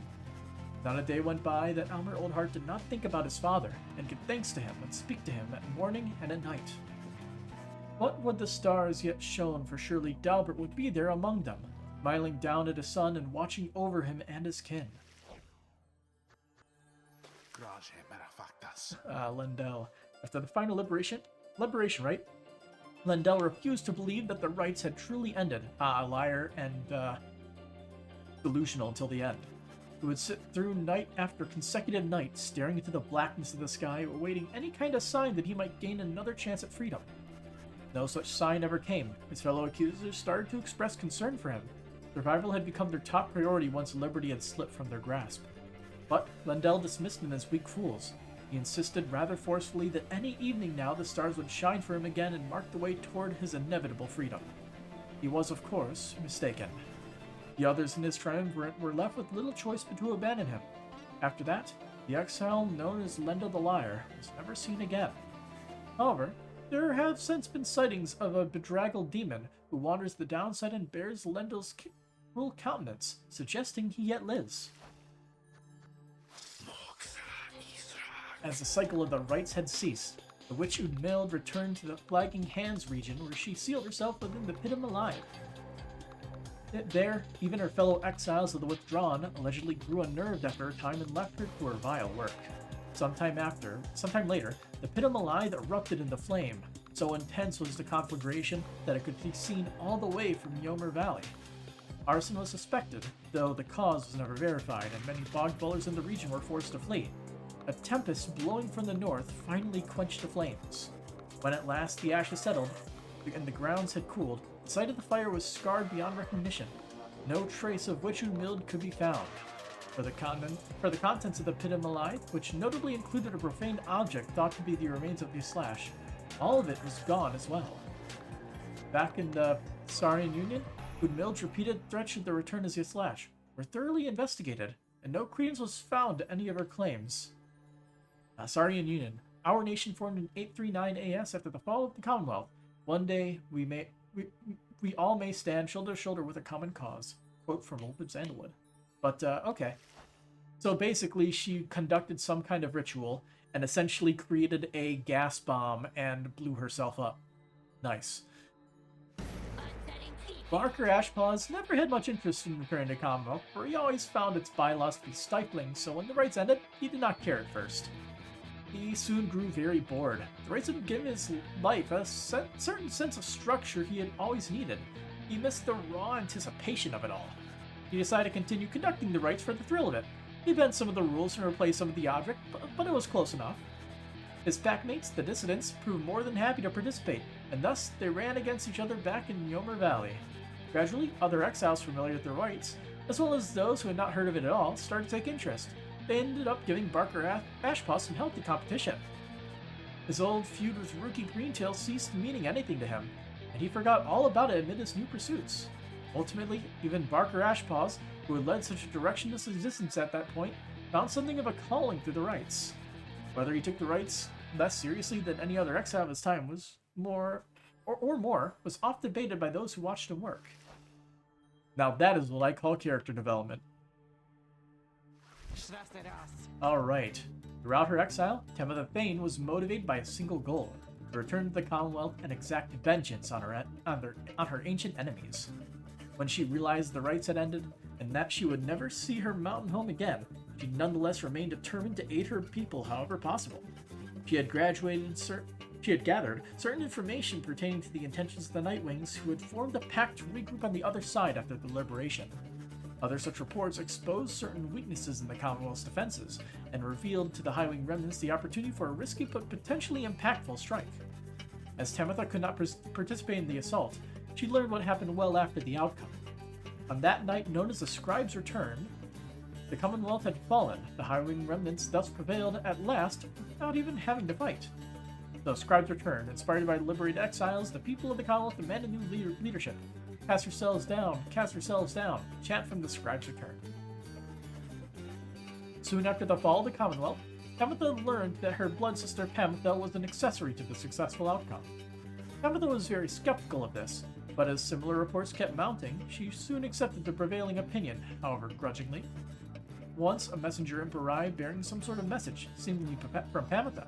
Not a day went by that Almer Oldheart did not think about his father, and give thanks to him and speak to him at morning and at night. What would the stars yet shone, for surely Dalbert would be there among them, smiling down at his son and watching over him and his kin. Lendel. After the final liberation rite, Lendel refused to believe that the rites had truly ended. A liar and delusional until the end. He would sit through night after consecutive night, staring into the blackness of the sky, awaiting any kind of sign that he might gain another chance at freedom. No such sign ever came. His fellow accusers started to express concern for him. Survival had become their top priority once liberty had slipped from their grasp. But Lendel dismissed them as weak fools. He insisted rather forcefully that any evening now the stars would shine for him again and mark the way toward his inevitable freedom. He was, of course, mistaken. The others in his triumvirate were left with little choice but to abandon him. After that, the exile known as Lendel the Liar was never seen again. However, there have since been sightings of a bedraggled demon who wanders the downside and bears Lendel's cruel countenance, suggesting he yet lives. As the cycle of the rites had ceased, the witch Udmild returned to the Flagging Hands region, where she sealed herself within the Pit of Malai. There, even her fellow exiles of the Withdrawn allegedly grew unnerved after a time and left her to her vile work. Sometime later, the Pit of Malai erupted into flame. So intense was the conflagration that it could be seen all the way from Yomer Valley. Arson was suspected, though the cause was never verified, and many bog dwellers in the region were forced to flee. A tempest blowing from the north finally quenched the flames. When at last the ashes settled, and the grounds had cooled, the site of the fire was scarred beyond recognition. No trace of Witch Udmild could be found. For the contents of the Pit of Malai, which notably included a profane object thought to be the remains of the Slash, all of it was gone as well. Back in the Saurian Union, Udmild's repeated threats of the return as the Slash were thoroughly investigated, and no credence was found to any of her claims. Saurian Union. Our nation formed in 839 AS after the fall of the Commonwealth. One day we all may stand shoulder to shoulder with a common cause. Quote from Wolford Sandalwood. But, okay. So basically, she conducted some kind of ritual and essentially created a gas bomb and blew herself up. Nice. Barker Ashpaws never had much interest in returning to Commonwealth, for he always found its bylaws to be stifling, so when the rites ended, he did not care at first. He soon grew very bored. The rites had given his life a certain sense of structure he had always needed. He missed the raw anticipation of it all. He decided to continue conducting the rites for the thrill of it. He bent some of the rules and replaced some of the object, but it was close enough. His packmates, the dissidents, proved more than happy to participate, and thus they ran against each other back in Yomer Valley. Gradually, other exiles familiar with the rites, as well as those who had not heard of it at all, started to take interest. they ended up giving Barker Ashpaw some healthy competition. His old feud with Rookie Greentail ceased meaning anything to him, and he forgot all about it amid his new pursuits. Ultimately, even Barker Ashpaws, who had led such a directionless existence at that point, found something of a calling through the rites. Whether he took the rites less seriously than any other exile of his time was more oft debated by those who watched him work. Now that is what I call character development. Alright. Throughout her exile, Temetha Thane was motivated by a single goal: to return to the Commonwealth and exact vengeance on her ancient enemies. When she realized the rites had ended, and that she would never see her mountain home again, she nonetheless remained determined to aid her people however possible. She had gathered certain information pertaining to the intentions of the Nightwings, who had formed a pact to regroup on the other side after the liberation. Other such reports exposed certain weaknesses in the Commonwealth's defenses, and revealed to the Highwing remnants the opportunity for a risky but potentially impactful strike. As Temetha could not participate in the assault, she learned what happened well after the outcome. On that night known as the Scribe's Return, the Commonwealth had fallen. The Highwing remnants thus prevailed at last without even having to fight. The Scribe's Return, inspired by liberated exiles, the people of the Commonwealth demanded new leadership. Cast yourselves down, chant from the Scribe's Return. Soon after the fall of the Commonwealth, Temetha learned that her blood sister Pamitha was an accessory to the successful outcome. Pamitha was very skeptical of this, but as similar reports kept mounting, she soon accepted the prevailing opinion, however grudgingly. Once, a messenger imp arrived bearing some sort of message, seemingly from Pamitha.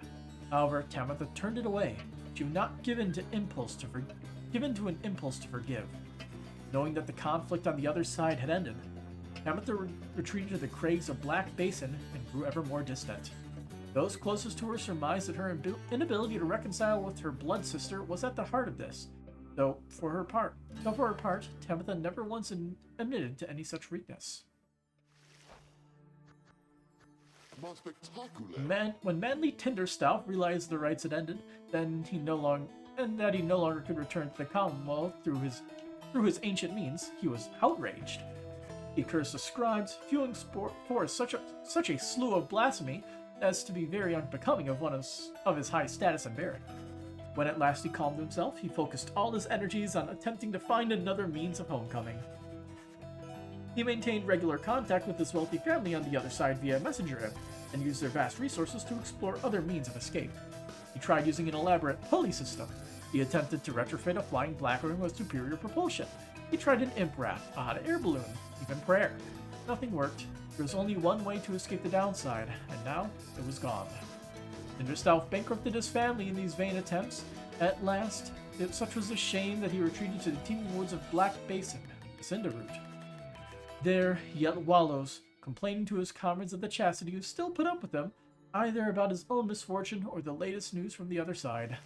However, Temetha turned it away. She was not given to an impulse to forgive. Knowing that the conflict on the other side had ended, Temetha retreated to the crags of Black Basin and grew ever more distant. Those closest to her surmised that her inability to reconcile with her blood sister was at the heart of this, though for her part, Temetha never once admitted to any such weakness. When Manly Tinderstaff realized the rites had ended, that he no longer could return to the Commonwealth through his ancient means, he was outraged. He cursed the scribes, fueling forth such a slew of blasphemy as to be very unbecoming of his high status and bearing. When at last he calmed himself, he focused all his energies on attempting to find another means of homecoming. He maintained regular contact with his wealthy family on the other side via messenger imp, and used their vast resources to explore other means of escape. He tried using an elaborate pulley system. He attempted to retrofit a flying Blackwing with superior propulsion. He tried an imp raft, a hot air balloon, even prayer. Nothing worked. There was only one way to escape the downside, and now it was gone. Tinderstaff bankrupted his family in these vain attempts. At last, such was the shame that he retreated to the teeming woods of Black Basin, the Cinderroot. There he yet wallows, complaining to his comrades of the chastity who still put up with him, either about his own misfortune or the latest news from the other side.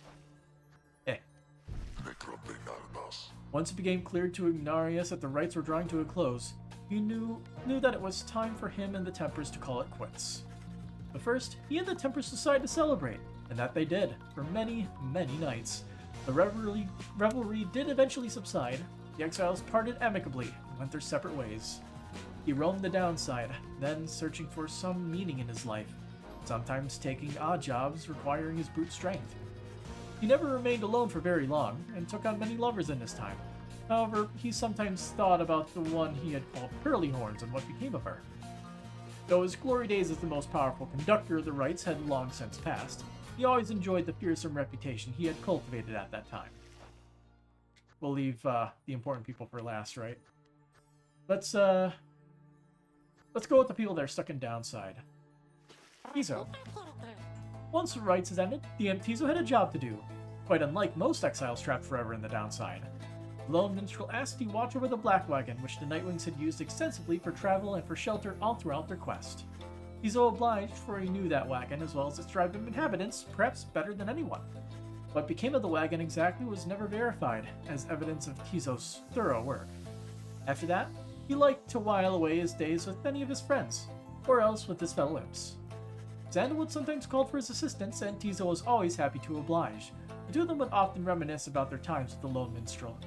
Once it became clear to Ignarius that the rites were drawing to a close, he knew that it was time for him and the Tempers to call it quits. But first, he and the Tempers decided to celebrate, and that they did, for many, many nights. The revelry did eventually subside. The exiles parted amicably and went their separate ways. He roamed the downside, then searching for some meaning in his life, sometimes taking odd jobs requiring his brute strength. He never remained alone for very long, and took on many lovers in his time. However, he sometimes thought about the one he had called Pearly Horns and what became of her. Though his glory days as the most powerful conductor of the rites had long since passed, he always enjoyed the fearsome reputation he had cultivated at that time. We'll leave the important people for last, right? Let's go with the people that are stuck in downside. Tizo. Once the rites has ended, the Imp Tizo had a job to do. Quite unlike most exiles trapped forever in the downside. The lone minstrel asked he watch over the Black Wagon, which the Nightwings had used extensively for travel and for shelter all throughout their quest. Tizo obliged, for he knew that wagon as well as its tribe of inhabitants, perhaps better than anyone. What became of the wagon exactly was never verified, as evidence of Tizo's thorough work. After that, he liked to while away his days with any of his friends, or else with his fellow imps. Xandalwood sometimes called for his assistance, and Tizo was always happy to oblige. The two of them would often reminisce about their times with the lone minstrel.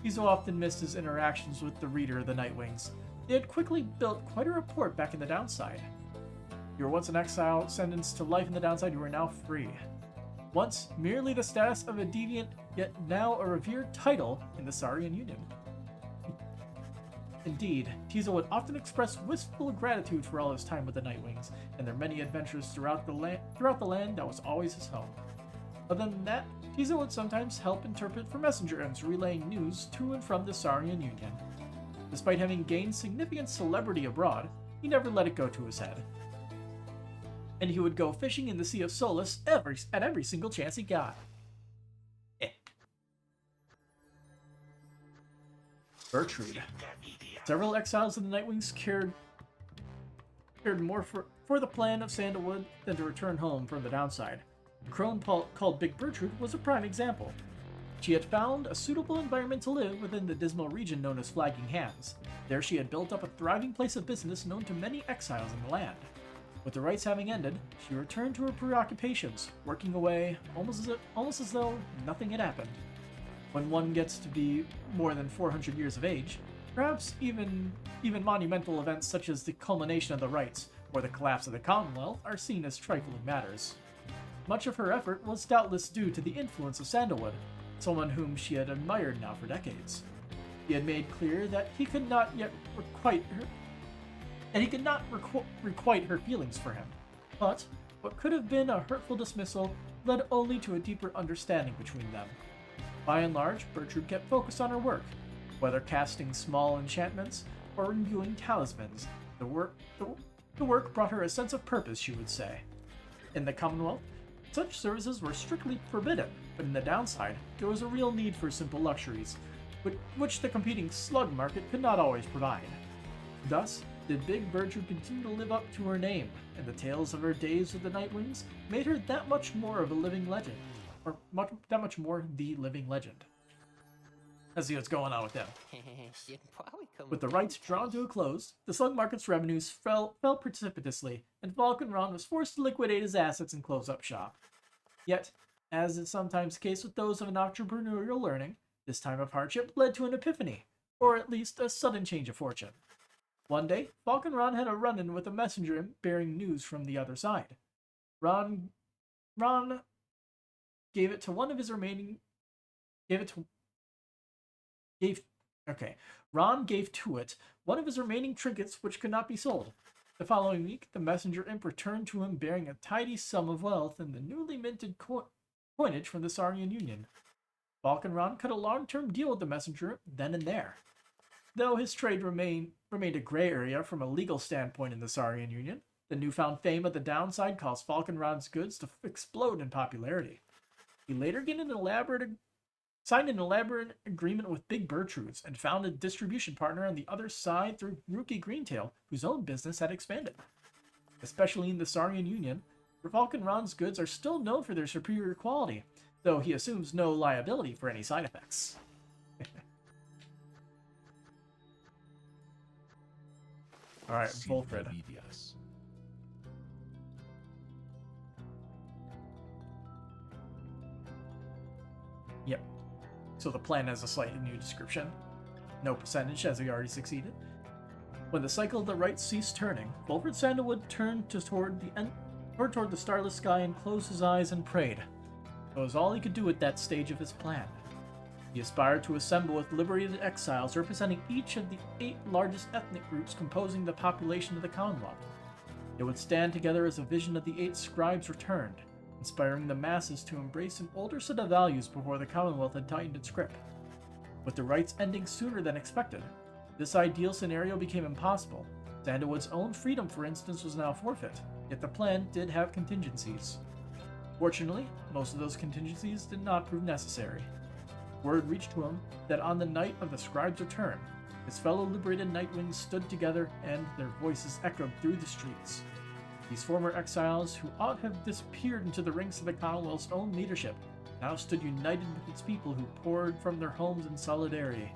Tizo often missed his interactions with the reader of the Nightwings. They had quickly built quite a rapport back in the downside. You were once an exile sentenced to life in the downside, you are now free. Once merely the status of a deviant, yet now a revered title in the Saurian Union. Indeed, Tizo would often express wistful gratitude for all his time with the Nightwings and their many adventures throughout the land that was always his home. Other than that, Tizo would sometimes help interpret for messenger imps relaying news to and from the Saurian Union. Despite having gained significant celebrity abroad, he never let it go to his head. And he would go fishing in the Sea of Solace at every single chance he got. Bertrude. Several exiles of the Nightwings cared more for the plan of Sandalwood than to return home from the downside. The crone called Big Bertrude was a prime example. She had found a suitable environment to live within the dismal region known as Flagging Hands. There she had built up a thriving place of business known to many exiles in the land. With the rites having ended, she returned to her preoccupations, working away almost as though nothing had happened. When one gets to be more than 400 years of age, perhaps even monumental events such as the culmination of the rites or the collapse of the Commonwealth are seen as trifling matters. Much of her effort was doubtless due to the influence of Sandalwood, someone whom she had admired now for decades. He had made clear that he could not yet requite her feelings for him. But what could have been a hurtful dismissal led only to a deeper understanding between them. By and large, Bertrude kept focused on her work, whether casting small enchantments or imbuing talismans. The work brought her a sense of purpose, she would say. In the Commonwealth, such services were strictly forbidden, but in the downside, there was a real need for simple luxuries, which the competing slug market could not always provide. Thus, did Big Bertrude continue to live up to her name, and the tales of her days with the Nightwings made her that much more of a living legend, or that much more the living legend. Let's see what's going on with them. With the rights drawn to a close, the slug market's revenues fell precipitously, and Falconron was forced to liquidate his assets and close up shop. Yet, as is sometimes the case with those of an entrepreneurial learning, this time of hardship led to an epiphany, or at least a sudden change of fortune. One day, Falconron had a run-in with a messenger bearing news from the other side. Ron gave to it one of his remaining trinkets which could not be sold. The following week, the messenger imp returned to him bearing a tidy sum of wealth and the newly minted coinage from the Saurian Union. Falconron cut a long-term deal with the messenger then and there. Though his trade remained a gray area from a legal standpoint in the Saurian Union, the newfound fame of the downside caused Falconron's goods to explode in popularity. He later signed an elaborate agreement with Big Bertrude's and found a distribution partner on the other side through Rookie Greentail, whose own business had expanded. Especially in the Saurian Union, Falconron's goods are still known for their superior quality, though he assumes no liability for any side effects. Alright, Volfred. Yep. So the plan has a slightly new description. No percentage, as we already succeeded. When the cycle of the rites ceased turning, Volfred Sandalwood turned toward the starless sky and closed his eyes and prayed. It was all he could do at that stage of his plan. He aspired to assemble with liberated exiles representing each of the 8 largest ethnic groups composing the population of the Commonwealth. They would stand together as a vision of the 8 scribes returned, inspiring the masses to embrace an older set of values before the Commonwealth had tightened its grip. With the rites ending sooner than expected, this ideal scenario became impossible. Sandalwood's own freedom, for instance, was now forfeit, yet the plan did have contingencies. Fortunately, most of those contingencies did not prove necessary. Word reached to him that on the night of the scribe's return, his fellow liberated Nightwings stood together and their voices echoed through the streets. These former exiles, who ought to have disappeared into the ranks of the Commonwealth's own leadership, now stood united with its people who poured from their homes in solidarity.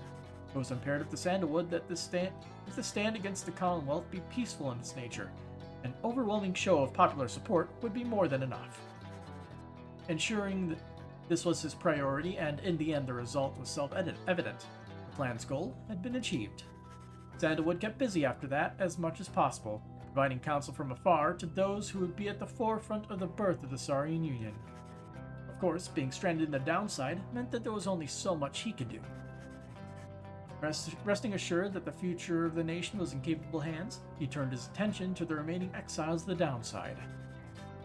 It was imperative to Sandalwood that the stand against the Commonwealth be peaceful in its nature. An overwhelming show of popular support would be more than enough. Ensuring that this was his priority, and in the end the result was self-evident. The plan's goal had been achieved. Sandalwood kept busy after that as much as possible, providing counsel from afar to those who would be at the forefront of the birth of the Saurian Union. Of course, being stranded in the downside meant that there was only so much he could do. Resting assured that the future of the nation was in capable hands, he turned his attention to the remaining exiles of the downside.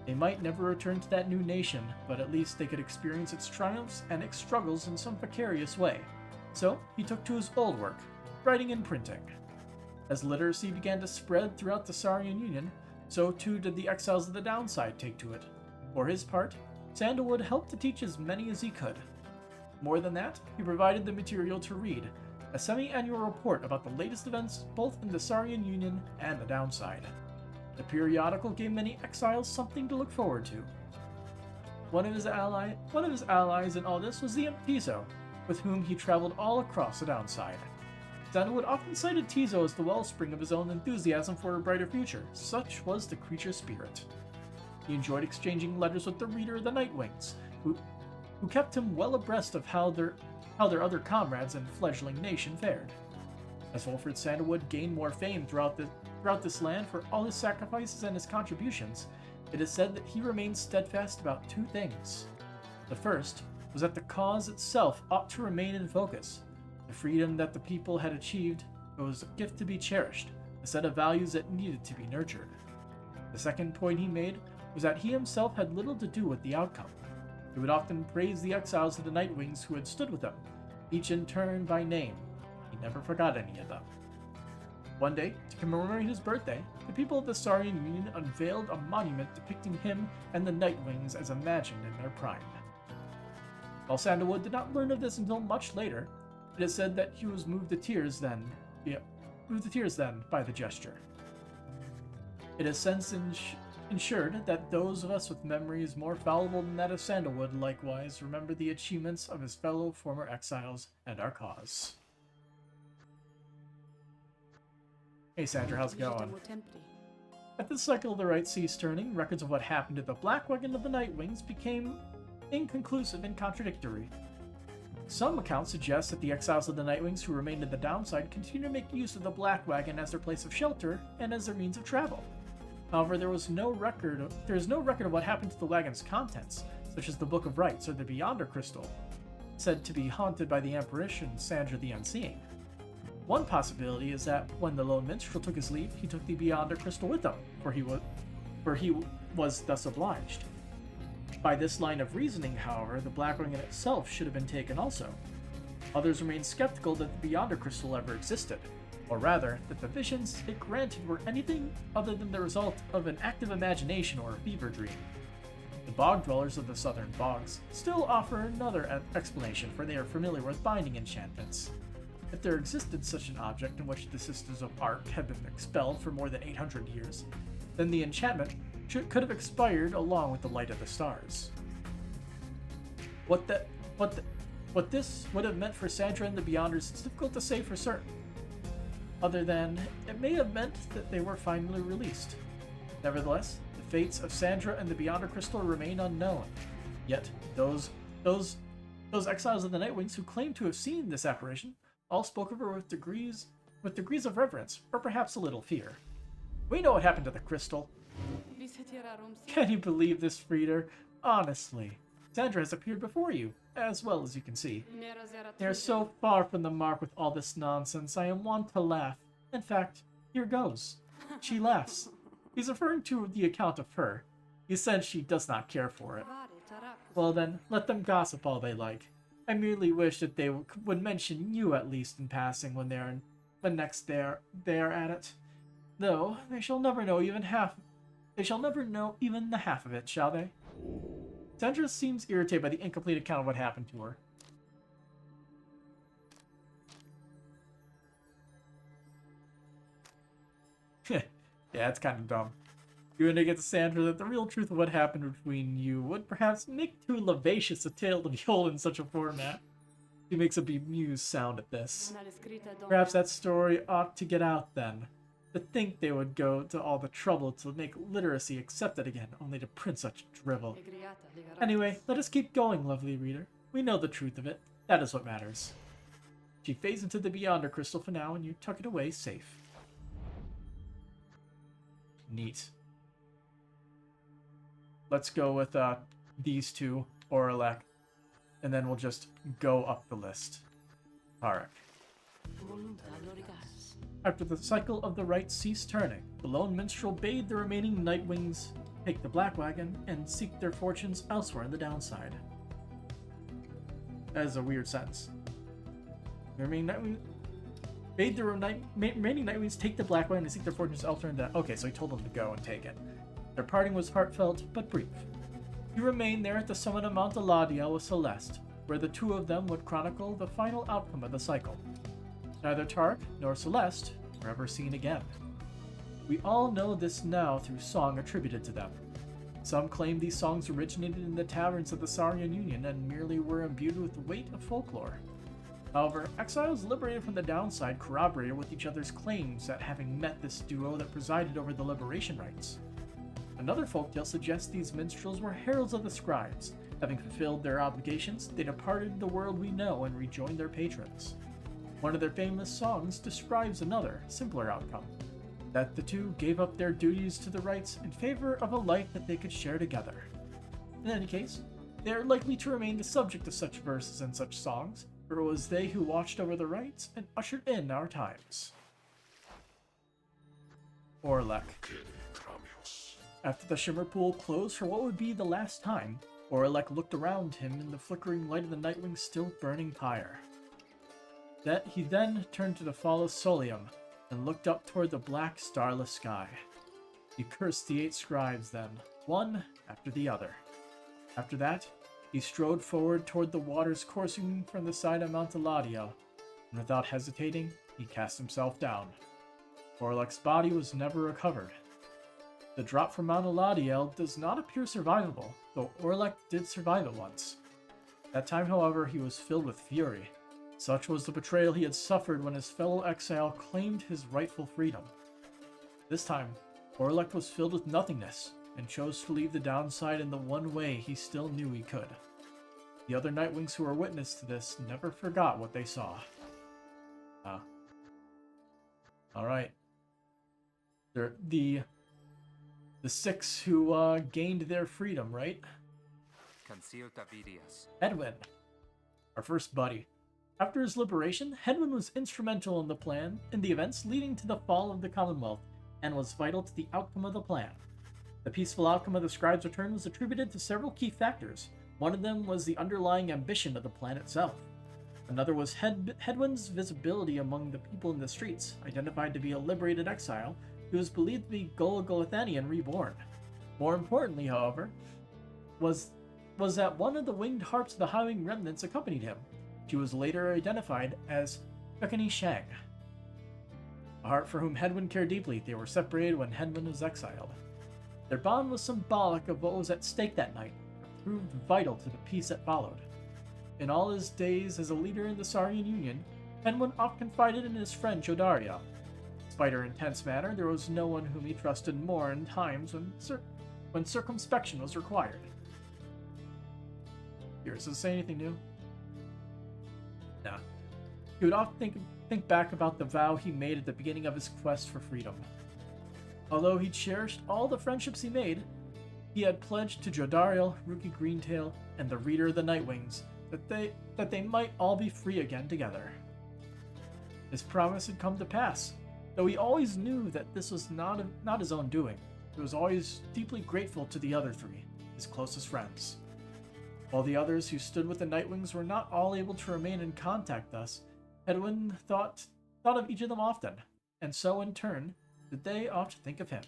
They might never return to that new nation, but at least they could experience its triumphs and its struggles in some precarious way. So, he took to his old work, writing and printing. As literacy began to spread throughout the Saurian Union, so too did the exiles of the downside take to it. For his part, Sandalwood helped to teach as many as he could. More than that, he provided the material to read, a semi-annual report about the latest events both in the Saurian Union and the downside. The periodical gave many exiles something to look forward to. One of his allies in all this was the imp Tizo, with whom he traveled all across the downside. Sandalwood often cited Tizo as the wellspring of his own enthusiasm for a brighter future. Such was the creature's spirit. He enjoyed exchanging letters with the reader of the Nightwings, who kept him well abreast of how their other comrades and fledgling nation fared. As Wolfred Sandalwood gained more fame throughout this land for all his sacrifices and his contributions, it is said that he remained steadfast about two things. The first was that the cause itself ought to remain in focus. The freedom that the people had achieved was a gift to be cherished, a set of values that needed to be nurtured. The second point he made was that he himself had little to do with the outcome. He would often praise the exiles of the Nightwings who had stood with him, each in turn by name. He never forgot any of them. One day, to commemorate his birthday, the people of the Saurian Union unveiled a monument depicting him and the Nightwings as imagined in their prime. While Sandalwood did not learn of this until much later, it is said that he was moved to tears then by the gesture. It has since ensured that those of us with memories more fallible than that of Sandalwood likewise remember the achievements of his fellow former exiles and our cause. Hey Sandra, how's it going? At the cycle of the right ceased turning, records of what happened to the Black Wagon of the Nightwings became inconclusive and contradictory. Some accounts suggest that the exiles of the Nightwings who remained in the downside continue to make use of the Black Wagon as their place of shelter and as their means of travel. However, there is no record of what happened to the wagon's contents, such as the Book of Rites or the Beyonder Crystal, said to be haunted by the apparition Sandra the Unseeing. One possibility is that when the lone minstrel took his leave, he took the Beyonder Crystal with him, for he was thus obliged. By this line of reasoning, however, the Black Wagon itself should have been taken also. Others remain skeptical that the Beyonder Crystal ever existed, or rather, that the visions it granted were anything other than the result of an active imagination or a fever dream. The bog dwellers of the southern bogs still offer another explanation, for they are familiar with binding enchantments. If there existed such an object in which the Sisters of Arc had been expelled for more than 800 years, then the enchantment could have expired along with the light of the stars. What this would have meant for Sandra and the Beyonders is difficult to say for certain, other than it may have meant that they were finally released. Nevertheless, the fates of Sandra and the Beyonder Crystal remain unknown. Yet, those exiles of the Nightwings who claim to have seen this apparition all spoke of her with degrees of reverence, or perhaps a little fear. We know what happened to the crystal. Can you believe this, reader? Honestly, Sandra has appeared before you, as well as you can see. They are so far from the mark with all this nonsense, I am wont to laugh. In fact, here goes. She laughs. He's referring to the account of her. He said she does not care for it. Well then, let them gossip all they like. I merely wish that they would mention you at least in passing when next they are at it. Though, they shall never know even the half of it, shall they? Sandra seems irritated by the incomplete account of what happened to her. Yeah, it's kind of dumb. You indicate to Sandra that the real truth of what happened between you would perhaps make too lavasious a tale to be told in such a format. She makes a bemused sound at this. Perhaps that story ought to get out then. To think they would go to all the trouble to make literacy accepted again, only to print such drivel. Anyway, let us keep going, lovely reader. We know the truth of it. That is what matters. She fades into the Beyonder Crystal for now, and you tuck it away safe. Neat. Let's go with these two, Oralek, and then we'll just go up the list. Tarek. After the cycle of the rites ceased turning, the lone minstrel bade the remaining Nightwings take the Black Wagon and seek their fortunes elsewhere in the downside. That is a weird sentence. The remaining Nightwings bade the remaining Nightwings take the Black Wagon and seek their fortunes elsewhere in the... Okay, so he told them to go and take it. Their parting was heartfelt, but brief. He remained there at the summit of Mount Eladia with Celeste, where the two of them would chronicle the final outcome of the cycle. Neither Tark nor Celeste were ever seen again. We all know this now through song attributed to them. Some claim these songs originated in the taverns of the Saurian Union and merely were imbued with the weight of folklore. However, exiles liberated from the downside corroborated with each other's claims at having met this duo that presided over the liberation rites. Another folktale suggests these minstrels were heralds of the scribes. Having fulfilled their obligations, they departed the world we know and rejoined their patrons. One of their famous songs describes another, simpler outcome, that the two gave up their duties to the rites in favor of a life that they could share together. In any case, they are likely to remain the subject of such verses and such songs, for it was they who watched over the rites and ushered in our times. Orlek. After the Shimmer Pool closed for what would be the last time, Orlek looked around him in the flickering light of the Nightwing's still burning pyre. That he then turned to the fall of Solium and looked up toward the black, starless sky. He cursed the 8 scribes then, one after the other. After that, he strode forward toward the waters coursing from the side of Mount Eladio, and without hesitating, he cast himself down. Orlek's body was never recovered. The drop from Mount Eladio does not appear survivable, though Orlek did survive it once. That time, however, he was filled with fury. Such was the betrayal he had suffered when his fellow exile claimed his rightful freedom. This time, Orlek was filled with nothingness, and chose to leave the downside in the one way he still knew he could. The other Nightwings who were witness to this never forgot what they saw. Alright. The 6 who gained their freedom, right? Hedwyn, our first buddy. After his liberation, Hedwyn was instrumental in the events leading to the fall of the Commonwealth, and was vital to the outcome of the plan. The peaceful outcome of the Scribe's return was attributed to several key factors. One of them was the underlying ambition of the plan itself. Another was Hedwyn's visibility among the people in the streets, identified to be a liberated exile who was believed to be Golgothanian reborn. More importantly, however, was that one of the winged harps of the Highwing remnants accompanied him. She was later identified as Pekani Shang, a harp for whom Hedwyn cared deeply. They were separated when Hedwyn was exiled. Their bond was symbolic of what was at stake that night, and proved vital to the peace that followed. In all his days as a leader in the Saurian Union, Hedwyn often confided in his friend Jodaria. Despite her intense manner, there was no one whom he trusted more in times when circumspection was required. Here, does it say anything new? Nah. He would often think back about the vow he made at the beginning of his quest for freedom. Although he cherished all the friendships he made, he had pledged to Jodariel, Rookie Greentail, and the Reader of the Nightwings that they might all be free again together. His promise had come to pass, though he always knew that this was not his own doing. He was always deeply grateful to the other 3, his closest friends. While the others who stood with the Nightwings were not all able to remain in contact thus, Hedwyn thought of each of them often, and so in turn did they oft think of him.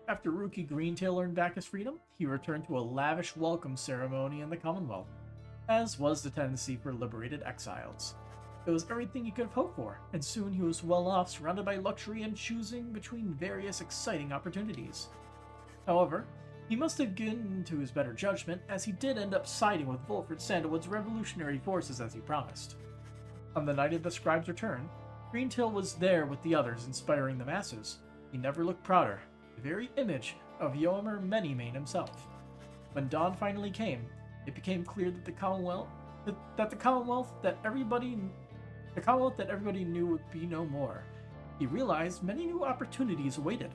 After Rookie Greentail earned back his freedom, he returned to a lavish welcome ceremony in the Commonwealth, as was the tendency for liberated exiles. It was everything he could have hoped for, and soon he was well off, surrounded by luxury and choosing between various exciting opportunities. However, he must have given to his better judgment, as he did end up siding with Volfred Sandalwood's revolutionary forces as he promised. On the night of the Scribe's return, Greentail was there with the others, inspiring the masses. He never looked prouder, the very image of Yomer Manymane himself. When dawn finally came, it became clear that the Commonwealth that everybody the Commonwealth that everybody knew would be no more. He realized many new opportunities awaited.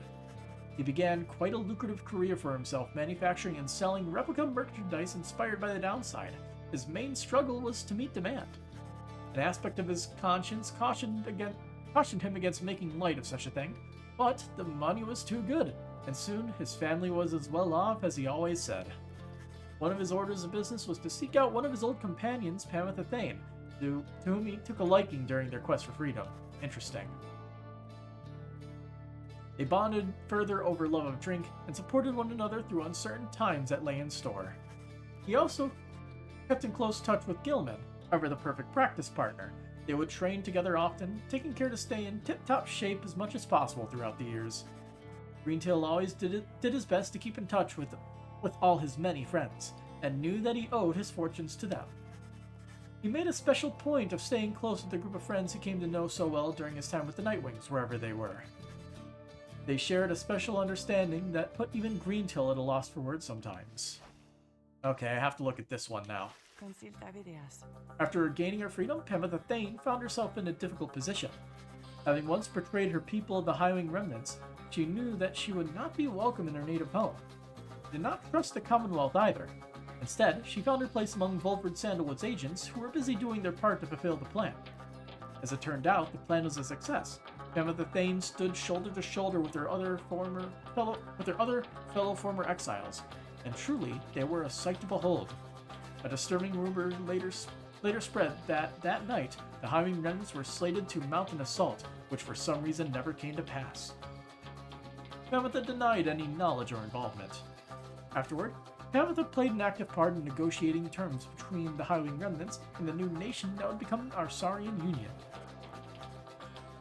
He began quite a lucrative career for himself, manufacturing and selling replica merchandise inspired by the downside. His main struggle was to meet demand. An aspect of his conscience cautioned him against making light of such a thing, but the money was too good, and soon his family was as well off as he always said. One of his orders of business was to seek out one of his old companions, Pamitha Thane, to whom he took a liking during their quest for freedom. Interesting. They bonded further over love of drink and supported one another through uncertain times that lay in store. He also kept in close touch with Gilman, ever the perfect practice partner. They would train together often, taking care to stay in tip-top shape as much as possible throughout the years. Greentail always did his best to keep in touch with all his many friends, and knew that he owed his fortunes to them. He made a special point of staying close with the group of friends he came to know so well during his time with the Nightwings, wherever they were. They shared a special understanding that put even Greentail at a loss for words sometimes. Okay, I have to look at this one now. After gaining her freedom, Pamitha Thane found herself in a difficult position. Having once betrayed her people of the Highwing Remnants, she knew that she would not be welcome in her native home. She did not trust the Commonwealth either. Instead, she found her place among Volfred Sandalwood's agents who were busy doing their part to fulfill the plan. As it turned out, the plan was a success. Pamitha Thane stood shoulder to shoulder with her other fellow former exiles, and truly, they were a sight to behold. A disturbing rumor later spread that night, the Highwing Remnants were slated to mount an assault, which for some reason never came to pass. Pamitha denied any knowledge or involvement. Afterward, Pamitha played an active part in negotiating terms between the Highwing Remnants and the new nation that would become our Saurian Union.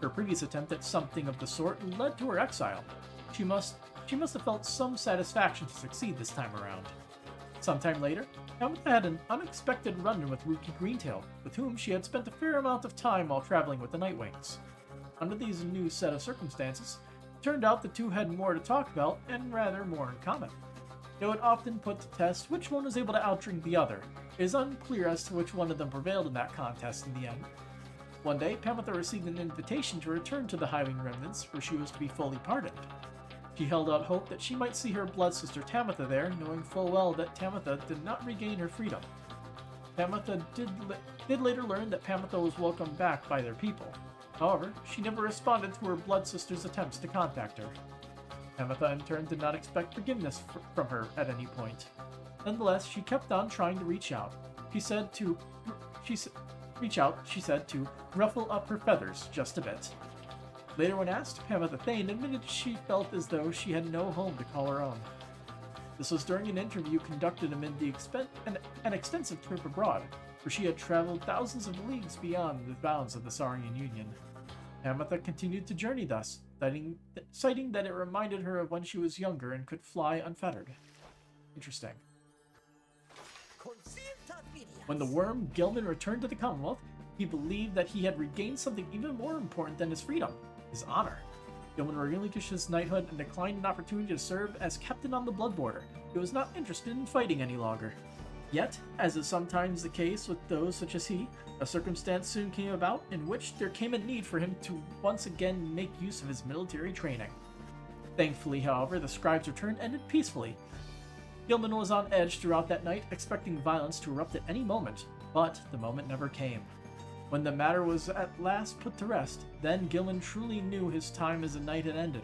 Her previous attempt at something of the sort led to her exile. She must have felt some satisfaction to succeed this time around. Sometime later, Pamitha had an unexpected run-in with Rookie Greentail, with whom she had spent a fair amount of time while traveling with the Nightwings. Under these new set of circumstances, it turned out the two had more to talk about and rather more in common. They would often put to test which one was able to outdrink the other. It is unclear as to which one of them prevailed in that contest in the end. One day, Pamitha received an invitation to return to the Highwing Remnants, where she was to be fully pardoned. She held out hope that she might see her blood sister Tamitha there, knowing full well that Tamitha did not regain her freedom. Tamitha did later learn that Pamitha was welcomed back by their people. However, she never responded to her blood sister's attempts to contact her. Tamitha in turn did not expect forgiveness from her at any point. Nonetheless, she kept on trying to reach out. She said to ruffle up her feathers just a bit. Later when asked, Pamitha Thane admitted she felt as though she had no home to call her own. This was during an interview conducted amid an extensive trip abroad, where she had traveled thousands of leagues beyond the bounds of the Saurian Union. Pamitha continued to journey thus, citing that it reminded her of when she was younger and could fly unfettered. Interesting. When the worm Gilman returned to the Commonwealth, he believed that he had regained something even more important than his freedom, his honor. Gilman relinquished his knighthood and declined an opportunity to serve as captain on the Blood Border. He was not interested in fighting any longer. Yet, as is sometimes the case with those such as he, a circumstance soon came about in which there came a need for him to once again make use of his military training. Thankfully, however, the scribe's return ended peacefully. Gilman was on edge throughout that night, expecting violence to erupt at any moment, but the moment never came. When the matter was at last put to rest, then Gilman truly knew his time as a knight had ended.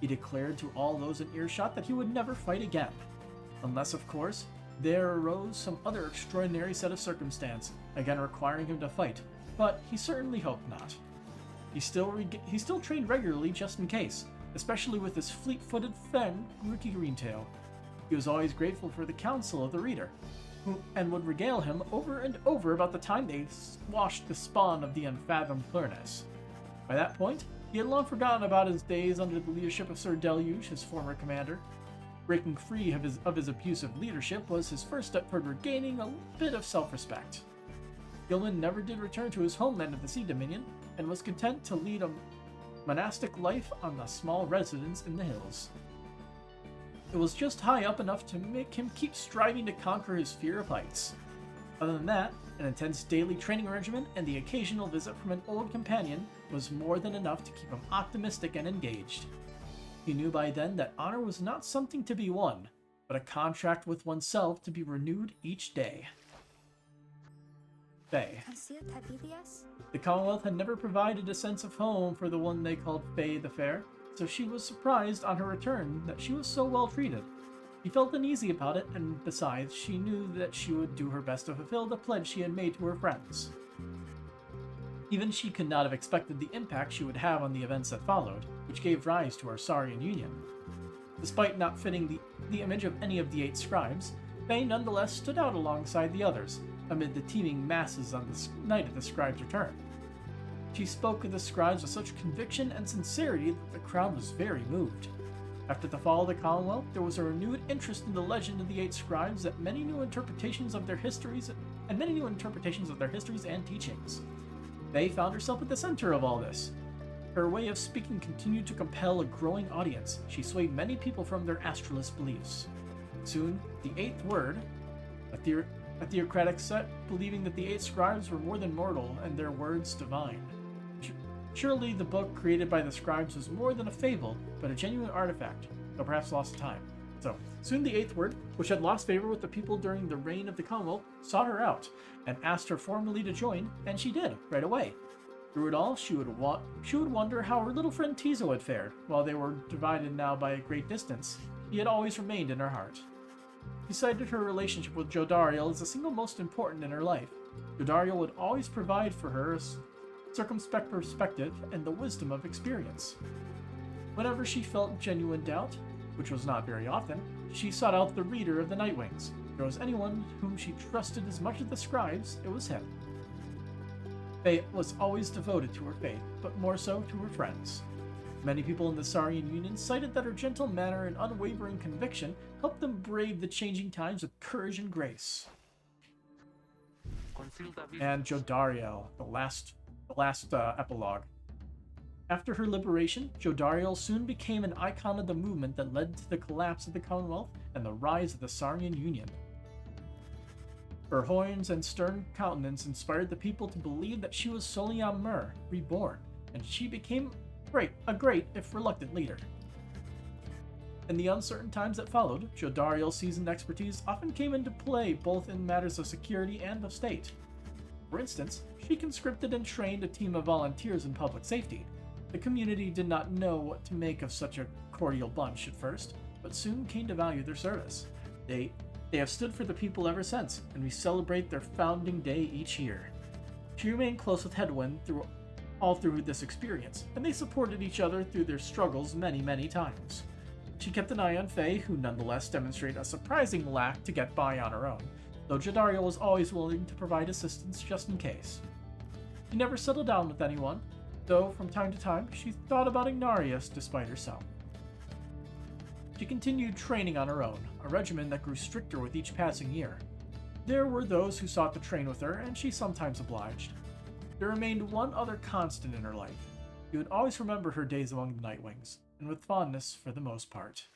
He declared to all those in earshot that he would never fight again. Unless, of course, there arose some other extraordinary set of circumstance, again requiring him to fight, but he certainly hoped not. He still trained regularly just in case, especially with his fleet-footed friend, Rookie Greentail. He was always grateful for the counsel of the reader, and would regale him over and over about the time they squashed the spawn of the unfathomed Plurnes. By that point, he had long forgotten about his days under the leadership of Sir Deluge, his former commander. Breaking free of his abusive leadership was his first step toward regaining a bit of self-respect. Gilman never did return to his homeland of the Sea Dominion, and was content to lead a monastic life on a small residence in the hills. It was just high up enough to make him keep striving to conquer his fear of heights. Other than that, An intense daily training regimen and the occasional visit from an old companion was more than enough to keep him optimistic and engaged. He knew by then that honor was not something to be won, but a contract with oneself to be renewed each day. Faye. The Commonwealth had never provided a sense of home for the one they called Faye the Fair, so she was surprised on her return that she was so well treated. She felt uneasy about it, and besides, she knew that she would do her best to fulfill the pledge she had made to her friends. Even she could not have expected the impact she would have on the events that followed, which gave rise to our Saurian Union. Despite not fitting the image of any of the 8 scribes, Faye nonetheless stood out alongside the others, amid the teeming masses on the night of the scribe's return. She spoke of the scribes with such conviction and sincerity that the crowd was very moved. After the fall of the Commonwealth, there was a renewed interest in the legend of the 8 scribes that many new interpretations of their histories and teachings. Faye found herself at the center of all this. Her way of speaking continued to compel a growing audience. She swayed many people from their astralist beliefs. Soon, the 8th word, a theocratic set believing that the 8 scribes were more than mortal and their words divine. Surely the book created by the scribes was more than a fable, but a genuine artifact, though perhaps lost to time. So, soon the 8th word, which had lost favor with the people during the reign of the Commonwealth, sought her out, and asked her formally to join, and she did, right away. Through it all, she would wonder how her little friend Tizo had fared. While they were divided now by a great distance, he had always remained in her heart. She cited her relationship with Jodariel as the single most important in her life. Jodariel would always provide for her a circumspect perspective and the wisdom of experience. Whenever she felt genuine doubt, which was not very often, she sought out the reader of the Nightwings. If there was anyone whom she trusted as much as the scribes, it was him. Faye was always devoted to her faith, but more so to her friends. Many people in the Saurian Union cited that her gentle manner and unwavering conviction helped them brave the changing times with courage and grace. And Jodariel, the last epilogue. After her liberation, Jodariel soon became an icon of the movement that led to the collapse of the Commonwealth and the rise of the Saurian Union. Her horns and stern countenance inspired the people to believe that she was Soliam Mur, reborn, and she became a great, if reluctant, leader. In the uncertain times that followed, Jodariel's seasoned expertise often came into play both in matters of security and of state. For instance, she conscripted and trained a team of volunteers in public safety. The community did not know what to make of such a cordial bunch at first, but soon came to value their service. They have stood for the people ever since, and we celebrate their founding day each year. She remained close with Headwind all through this experience, and they supported each other through their struggles many, many times. She kept an eye on Faye, who nonetheless demonstrated a surprising lack to get by on her own, though Jodariel was always willing to provide assistance just in case. She never settled down with anyone, though from time to time she thought about Ignarius despite herself. She continued training on her own, a regimen that grew stricter with each passing year. There were those who sought to train with her, and she sometimes obliged. There remained one other constant in her life. She would always remember her days among the Nightwings, and with fondness for the most part.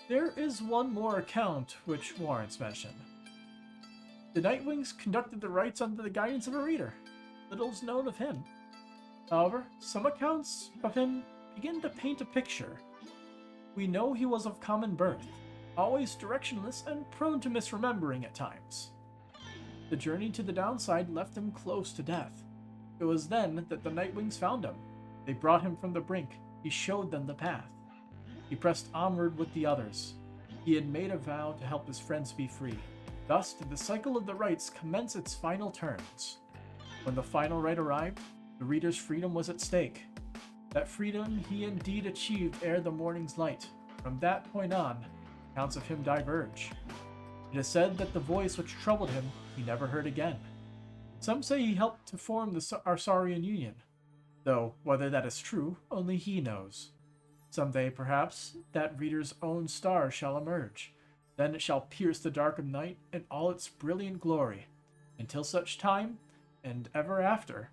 There is one more account which warrants mention. The Nightwings conducted the rites under the guidance of a reader. Little is known of him. However, some accounts of him begin to paint a picture. We know he was of common birth, always directionless and prone to misremembering at times. The journey to the downside left him close to death. It was then that the Nightwings found him. They brought him from the brink. He showed them the path. He pressed onward with the others. He had made a vow to help his friends be free. Thus did the cycle of the rites commence its final turns. When the final rite arrived, the reader's freedom was at stake. That freedom he indeed achieved ere the morning's light. From that point on, accounts of him diverge. It is said that the voice which troubled him he never heard again. Some say he helped to form our Saurian Union, though whether that is true, only he knows. Someday, perhaps, that reader's own star shall emerge. Then it shall pierce the dark of night in all its brilliant glory. Until such time, and ever after,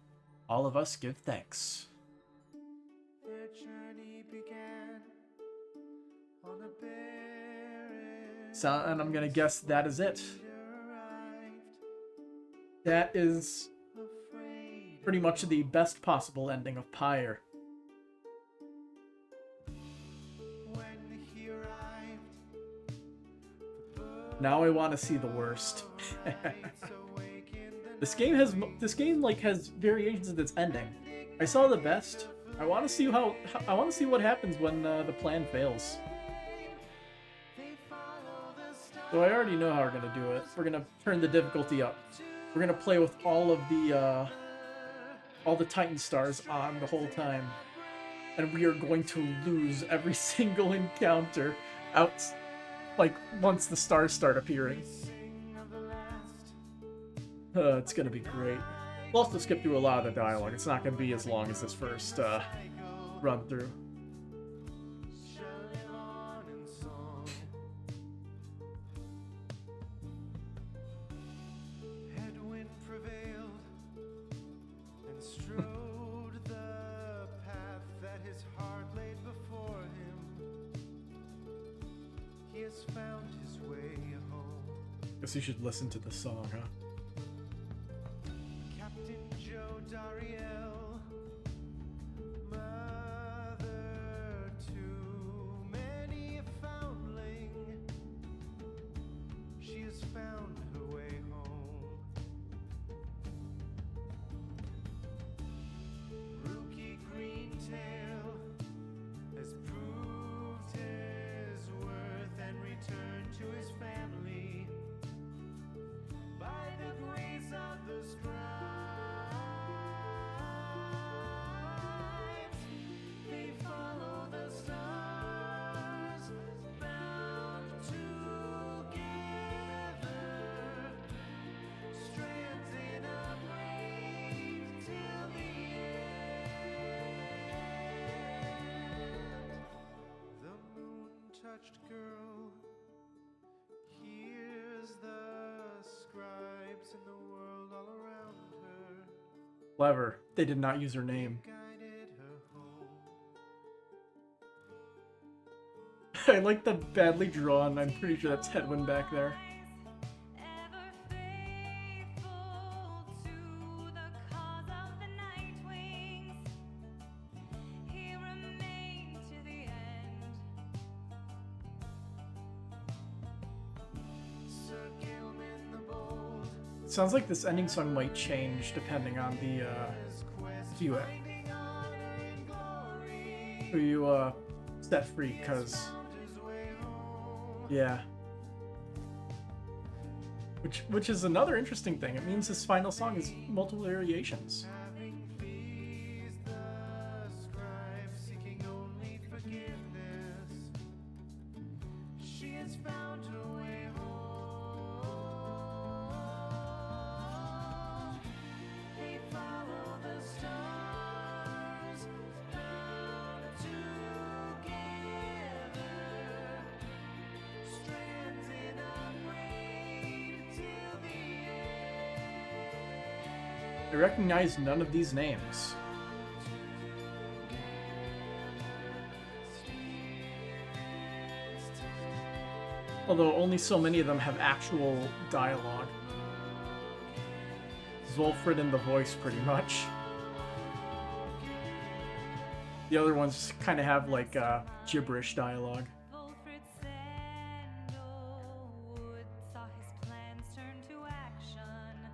all of us give thanks. Their journey began on a barren So, and I'm gonna guess that is it. That is pretty much the best possible ending of Pyre. Now I want to see the worst. This game has variations of its ending. I saw the best. I want to see what happens when the plan fails. So I already know how we're gonna do it. We're gonna turn the difficulty up. We're gonna play with all the Titan stars on the whole time, and we are going to lose every single encounter out. Like once the stars start appearing. It's gonna be great. We'll also skip through a lot of the dialogue. It's not gonna be as long as this first run through. Headwind prevailed and strode the path that his heart laid before him. He has found his way home. Guess you should listen to the song, huh? Captain Joe Dariel, mother to many a foundling, she has found her way home. Rookie Greentail has proved his worth and returned to his family by the grace of the scribes. They follow the stars, bound together, strands in a braid till the end. The moon-touched girl hears the scribes in the world all around her, Clever. They did not use her name. guided her home. I like the badly drawn. I'm pretty sure that's Headwind back there. Ever faithful to the cause of the night wings, he remained to the end. Sir Gilman the Bold, Sounds like this ending song might change depending on the finding honor and glory, who you set free, cause found his way home. yeah. Which is another interesting thing. It means this final song is multiple variations. Having pleased the scribe, seeking only forgiveness, she has found her way home. They follow the stars, bound together, strands in a braid till the end. I recognize none of these names. Although only so many of them have actual dialogue. Zulfrid in the voice, pretty much. The other ones kind of have like gibberish dialogue. Wolfred Sandalwood saw his plans turn to action.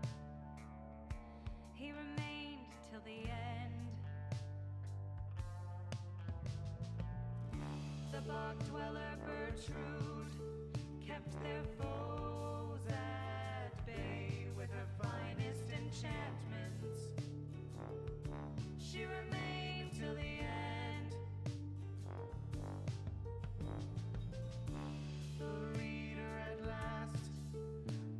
He remained till the end. The bog dweller Bertrude kept their foes at bay with her finest enchantments. She remained till the end. The reader at last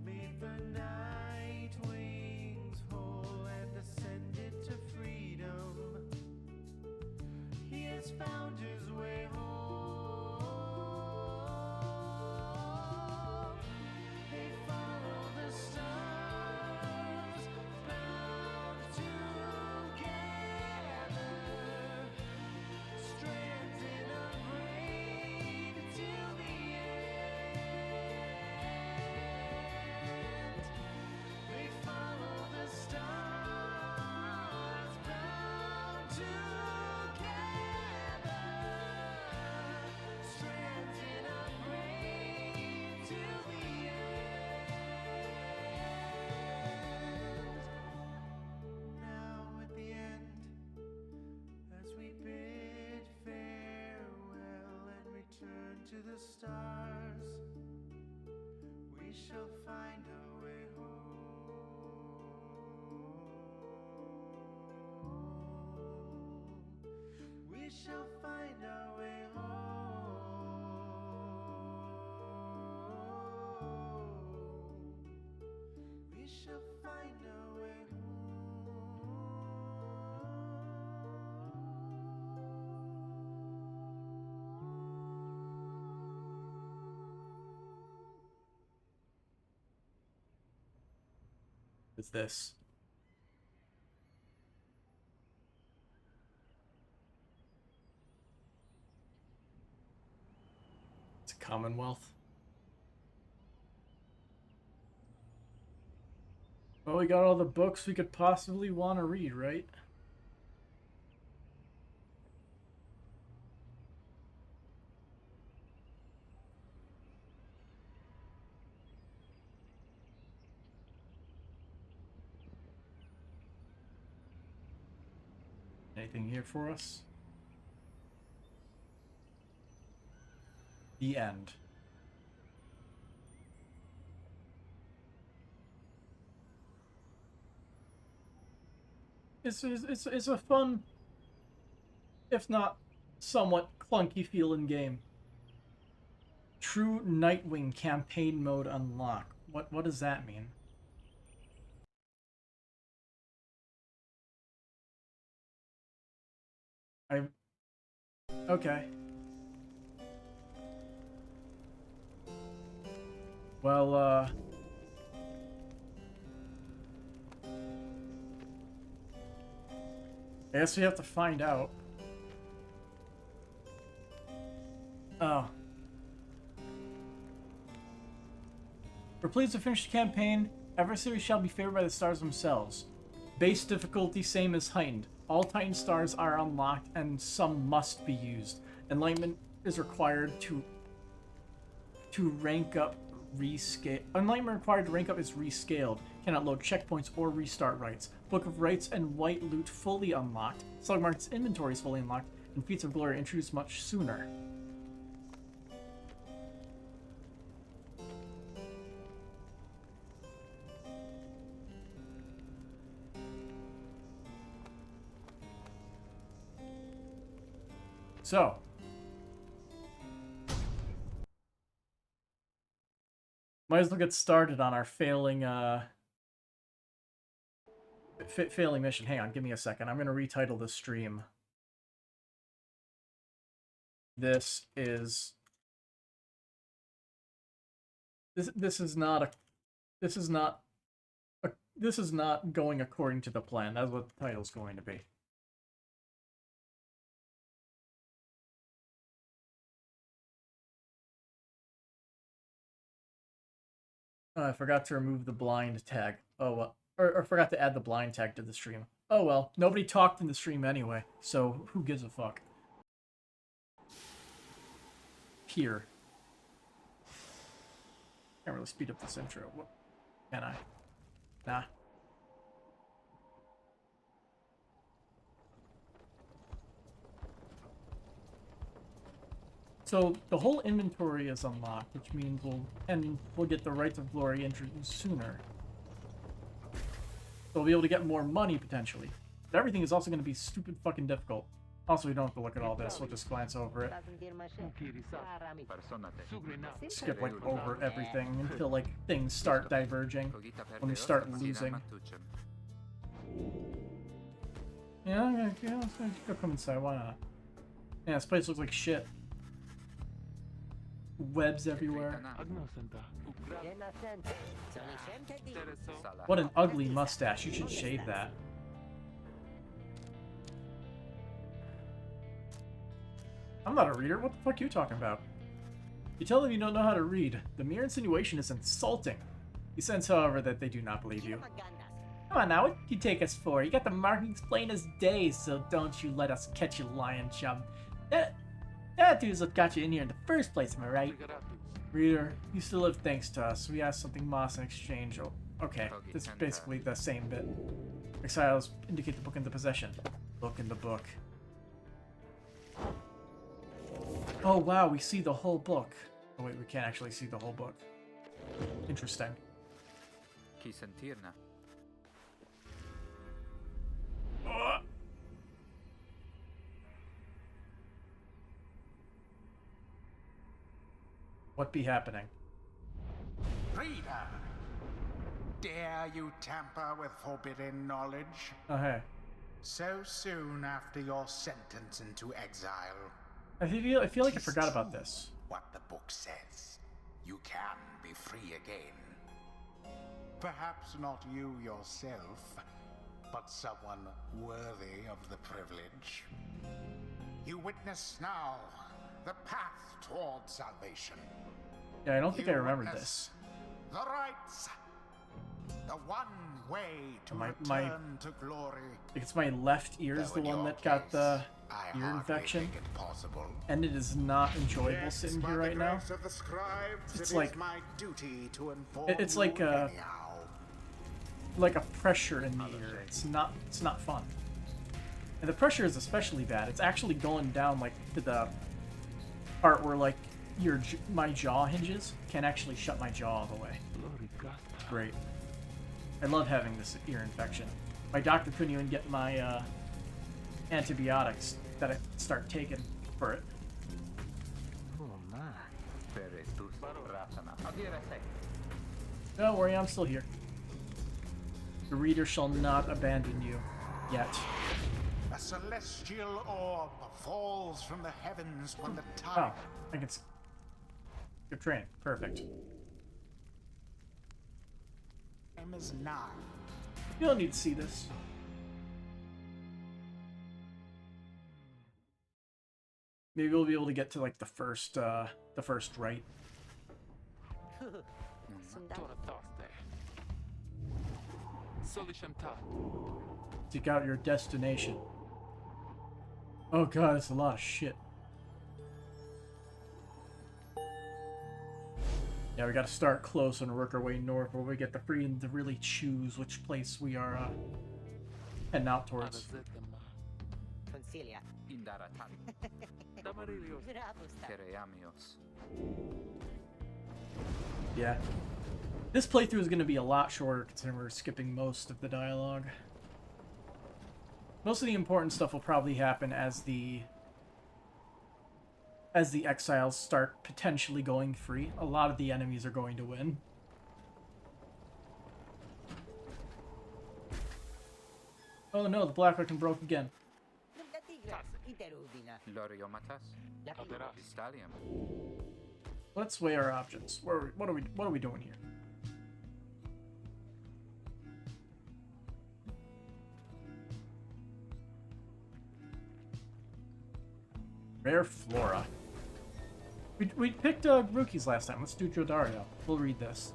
made the night wings whole and ascended to freedom. He has found his way home. They follow the stars, bound together, to the stars. We shall find our way home. We shall find our way home. We shall find our way What's this? It's a Commonwealth. Well, we got all the books we could possibly want to read, right? Anything here for us? The end. It's a fun, if not somewhat clunky feeling game. True Nightwing campaign mode unlock. What does that mean? Okay. Well, I guess we have to find out. Oh. We're pleased to finish the campaign. Adversaries shall be favored by the stars themselves. Base difficulty same as heightened. All Titan stars are unlocked and some must be used. Enlightenment is required to rank up rescale. Enlightenment required to rank up is rescaled. Cannot load checkpoints or restart rights. Book of Rights and White Loot fully unlocked. Slugmark's inventory is fully unlocked, and Feats of Glory introduced much sooner. So, might as well get started on our failing failing mission. Hang on, give me a second. I'm gonna retitle this stream. This is not going according to the plan. That's what the title's going to be. I forgot to remove the blind tag. Oh, well. Or forgot to add the blind tag to the stream. Oh well, nobody talked in the stream anyway, so who gives a fuck? Pyre. Can't really speed up this intro. What? Can I? Nah. So the whole inventory is unlocked, which means we'll get the Rights of Glory introduced sooner. So we'll be able to get more money potentially. But everything is also going to be stupid fucking difficult. Also, we don't have to look at all this. We'll just glance over it. Skip like over everything until like things start diverging. When we start losing. Yeah, let's go come inside. Why not? Yeah, this place looks like shit. Webs everywhere. What an ugly mustache. You should shave that. I'm not a reader. What the fuck are you talking about? You tell them you don't know how to read. The mere insinuation is insulting. You sense, however, that they do not believe you. Come on now, what did you take us for? You got the markings plain as day, so don't you let us catch you lying, chum. That dude's what got you in here in the first place, am I right? Reader, you still live thanks to us. We asked something Moss in exchange. Oh, okay, this is basically the same bit. Exiles indicate the book in the possession. Look in the book. Oh wow, we see the whole book. Oh wait, we can't actually see the whole book. Interesting. Chi sentirne? What be happening? Reader, dare you tamper with forbidden knowledge? Oh hey. So soon after your sentence into exile. I feel like I Tis forgot about true this. What the book says. You can be free again. Perhaps not you yourself, but someone worthy of the privilege. You witness now the path toward salvation. Yeah, I don't think I You remembered witness this. The rights. The one way to My- return to glory. It's my left ear is Though the in one your that got case, the I ear hardly infection, think it possible. and it is not enjoyable Yet, sitting by here the right now. grace of the scribes, It's it like- is my duty to inform it's you like a- anyhow. Like a pressure in the ear. It's not fun. And the pressure is especially bad. It's actually going down like to the part where like my jaw hinges. Can't actually shut my jaw all the way. Great. I love having this ear infection. My doctor couldn't even get my antibiotics that I start taking for it. Oh my. Peritus ratana. Adire sei. Don't worry, I'm still here. The reader shall not abandon you. Yet. A celestial orb falls from the heavens when the Oh, time I can Good training. Perfect. is nigh. You don't need to see this. Maybe we'll be able to get to like the first right. Seek out your destination. Oh god, that's a lot of shit. Yeah, we gotta start close and work our way north where we get the freedom to really choose which place we are heading out towards. Consilia. Indaratan. Kereamios. Yeah. This playthrough is gonna be a lot shorter considering we're skipping most of the dialogue. Most of the important stuff will probably happen as the exiles start potentially going free. A lot of the enemies are going to win. Oh no, the black icon broke again. Loriomatas. Vistalium. Let's weigh our options. What are we doing here? Rare flora. We picked rookies last time. Let's do Jodario. We'll read this.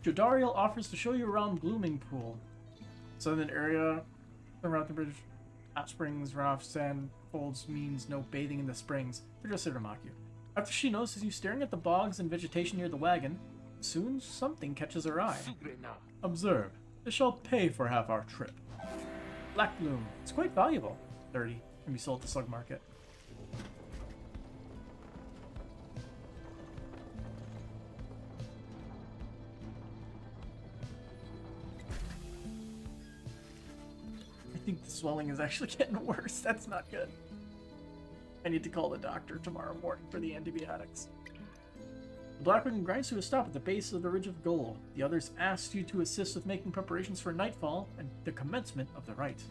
Jodariel offers to show you around Blooming Pool. Southern area around the British hot springs, runoff sand folds means no bathing in the springs. They're just there to mock you. After she notices you staring at the bogs and vegetation near the wagon, soon something catches her eye. Observe. This shall pay for half our trip. Black Bloom. It's quite valuable. 30. Can be sold at the slug market. I think the swelling is actually getting worse. That's not good. I need to call the doctor tomorrow morning for the antibiotics. The Blackwood grinds to a stop at the base of the Ridge of Gold. The others asked you to assist with making preparations for nightfall and the commencement of the rite.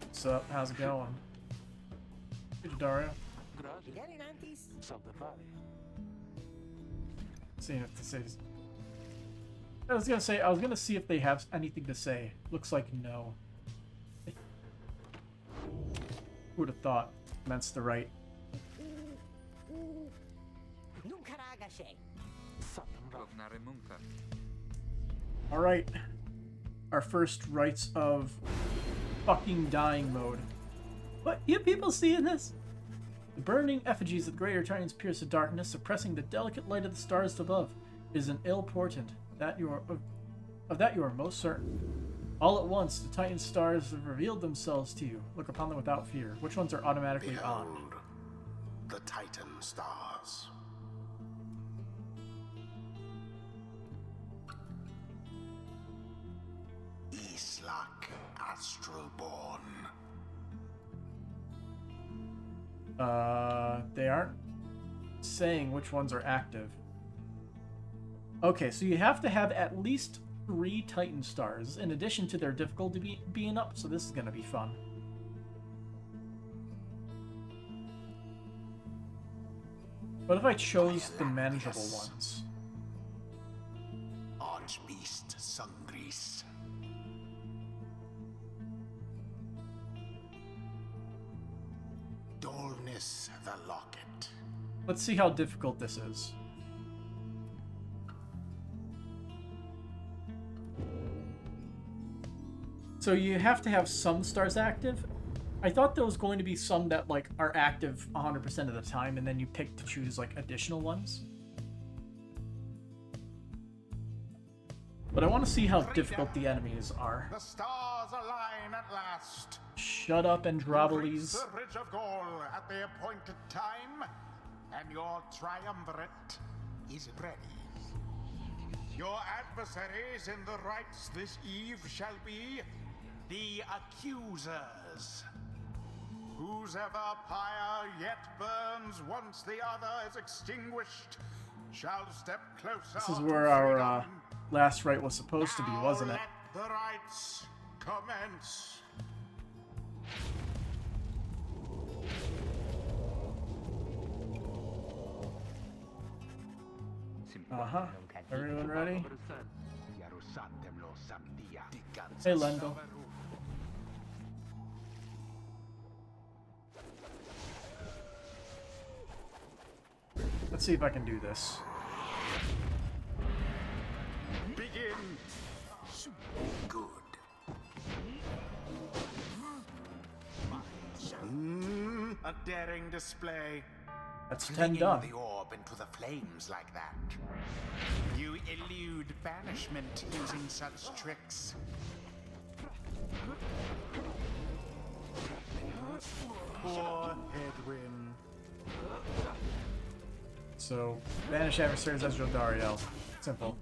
What's up? How's it going? Hey, Dario. Seeing if this is. I was gonna see if they have anything to say. Looks like no. Who would have thought? Commence the rite. Alright. Our first rites of fucking dying mode. What? You people seeing this? The burning effigies of the great Eternians pierce the darkness, suppressing the delicate light of the stars above. It is an ill portent that Of that you are most certain. All at once, the Titan stars have revealed themselves to you. Look upon them without fear. Which ones are automatically on? Behold, the Titan stars. Islak Astralborn. They aren't saying which ones are active. Okay, so you have to have at least 3 Titan stars in addition to their difficulty being up, so this is gonna be fun. What if I chose the manageable ones? Archbeast Sungris. Dolness the Locket. Let's see how difficult this is. So you have to have some stars active. I thought there was going to be some that like are active 100% of the time, and then you pick to choose like additional ones. But I want to see how difficult the enemies are. The stars align at last. Shut up, Androboles. The Ridge of Gaul at the appointed time, and your triumvirate is ready. Your adversaries in the rights this eve shall be the accusers. Whose ever pyre yet burns once the other is extinguished shall step closer. This is to where our freedom. last rite was supposed to be, wasn't it? Let the rites commence. Uh-huh. Everyone ready? Hey, Lendl. Let's see if I can do this. Begin. Good. A daring display. That's 10 Flinging done. the orb into the flames like that. You elude banishment using such tricks. Poor Edwin. So, banish adversaries as Jodariel. Simple.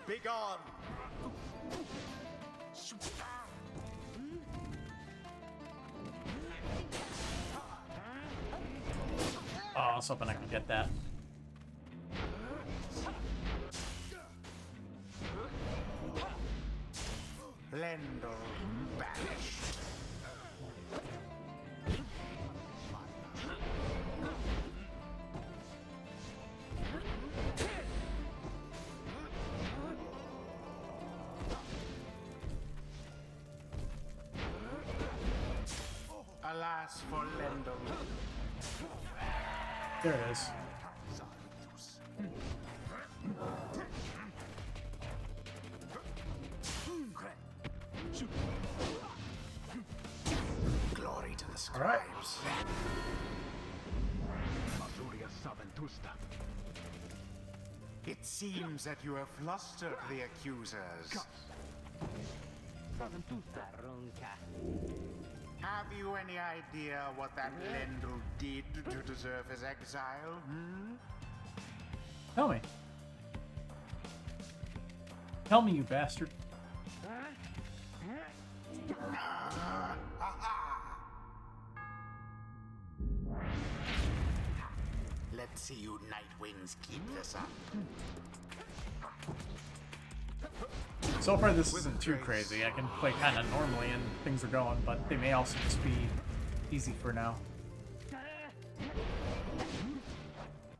Begone. Oh, I was hoping I could get that. Lendl banished. Alas for Lendl. There it is. Glory to the scribes. It seems that you have flustered the accusers. Have you any idea what that Lendl did to deserve his exile? Tell me. Tell me, you bastard. Let's see you Nightwings keep this up. So far, this isn't too crazy. I can play kind of normally and things are going, but they may also just be easy for now. And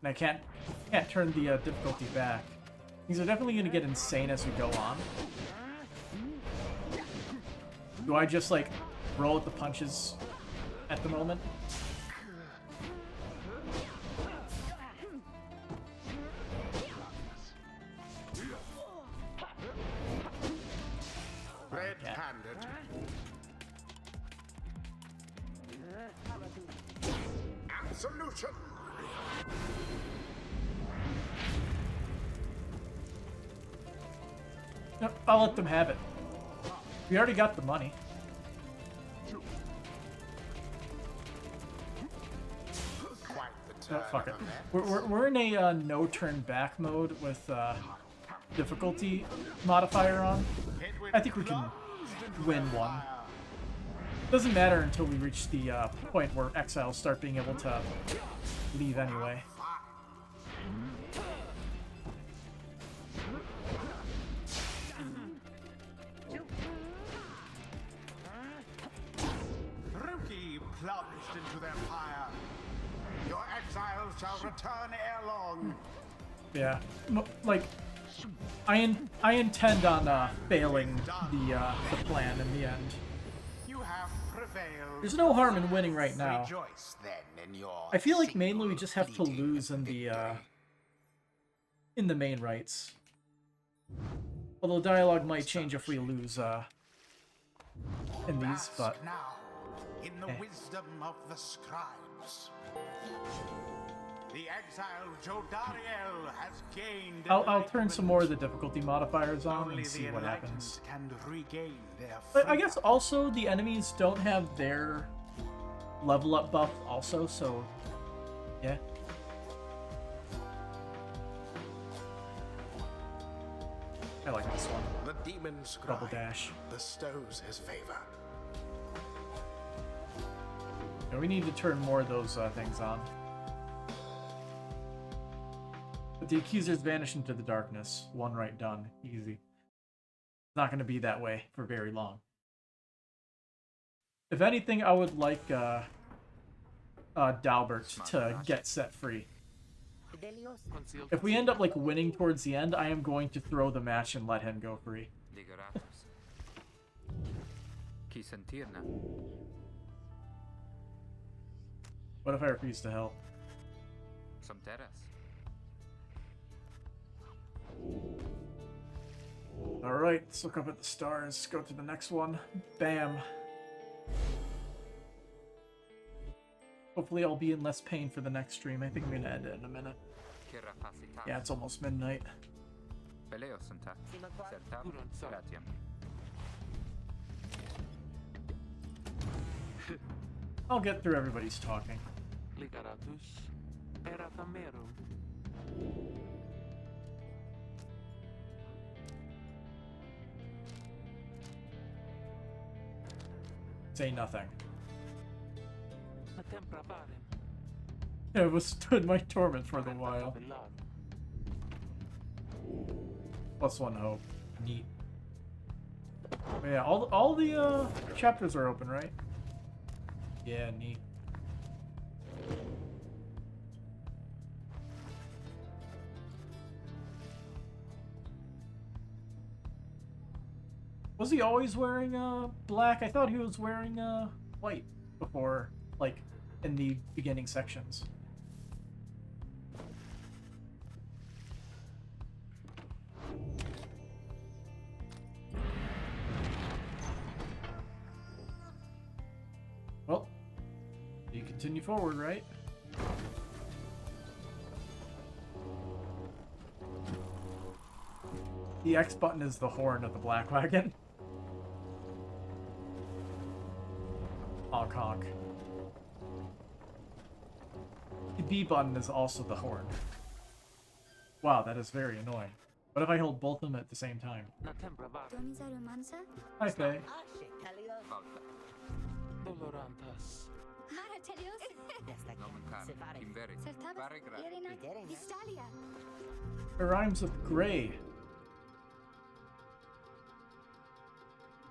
I can't turn the difficulty back. These are definitely going to get insane as we go on. Do I just, like, roll with the punches at the moment? Red-handed. solution. Yep, I'll let them have it. We already got the money. Quite the Oh, turn fuck it. of events. We're in a no turn back mode with difficulty modifier on. I think we can win one. Doesn't matter until we reach the point where exiles start being able to leave anyway. Rookie plunged into their pyre. Your exiles shall return ere long. Yeah, like I intend on failing the plan in the end. You have prevailed. There's no harm in winning right now. Rejoice then in your I feel like mainly we single just have to fleeting lose in the main rights. Although dialogue might change if we lose in these, Bask but now in the eh. wisdom of the scribes. The exiled Jodariel has gained. I'll turn some more of the difficulty modifiers on Only and see the what enlightened happens. can regain their But I freedom. guess also the enemies don't have their level up buff also, so yeah. I like this one. The demon scribe Double dash. bestows his favor. Yeah, we need to turn more of those things on. But the accusers vanish into the darkness. One right done. Easy. It's not going to be that way for very long. If anything, I would like Dalbert to get set free. Delios. If we end up like winning towards the end, I am going to throw the match and let him go free. Ligeratus. Qui sentirna. What if I refuse to help? Some terras. Alright, let's look up at the stars. Go to the next one. Bam. Hopefully I'll be in less pain for the next stream. I think I'm gonna end it in a minute. Kirafacitas. Yeah, it's almost midnight. Peleosanta. Sertam. Gratiam. I'll get through everybody's talking. Ligaratus. Era camero. Say nothing. La tempra parem. I withstood my torment for the while. Velar. +1 hope. Neat. But yeah, all the chapters are open, right? Yeah, neat. Was he always wearing black? I thought he was wearing white before, like in the beginning sections. Well, you continue forward, right? The X button is the horn of the black wagon. Honk honk. The B button is also the horn. Wow, that is very annoying. What if I hold both of them at the same time? La tempra parem. Donizaru Mansa? Hi, Faye. Ashe, Telios. Falta. Dolorantas. Hara Telios? Destek. Nomen car. Sefare. Inveri. Sertabas? Vare gra. Irina? Idere. Vistalia? It rhymes with gray.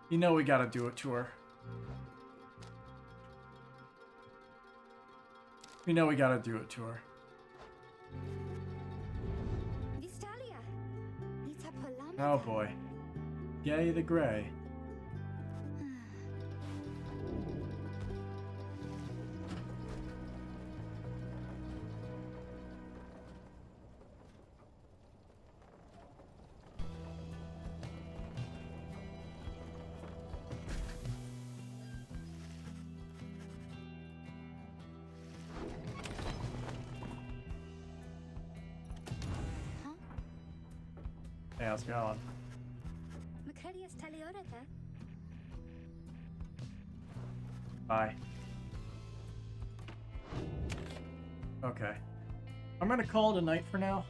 You know we gotta do it to her. We know we gotta do it to her. Vistalia? Ita Polana? Oh boy. Yay the gray. Yeah, how's it going? Macredius Taliorata. Bye. Okay. I'm gonna call it a night for now.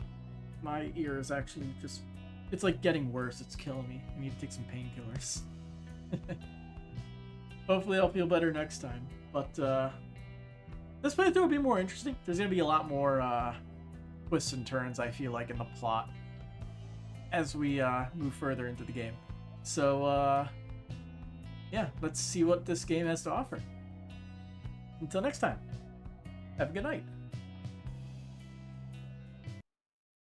My ear is actually just... It's like getting worse. It's killing me. I need to take some painkillers. Hopefully I'll feel better next time. But, this playthrough will be more interesting. There's gonna be a lot more, twists and turns, I feel like, in the plot as we, move further into the game. So, yeah, let's see what this game has to offer. Until next time, have a good night.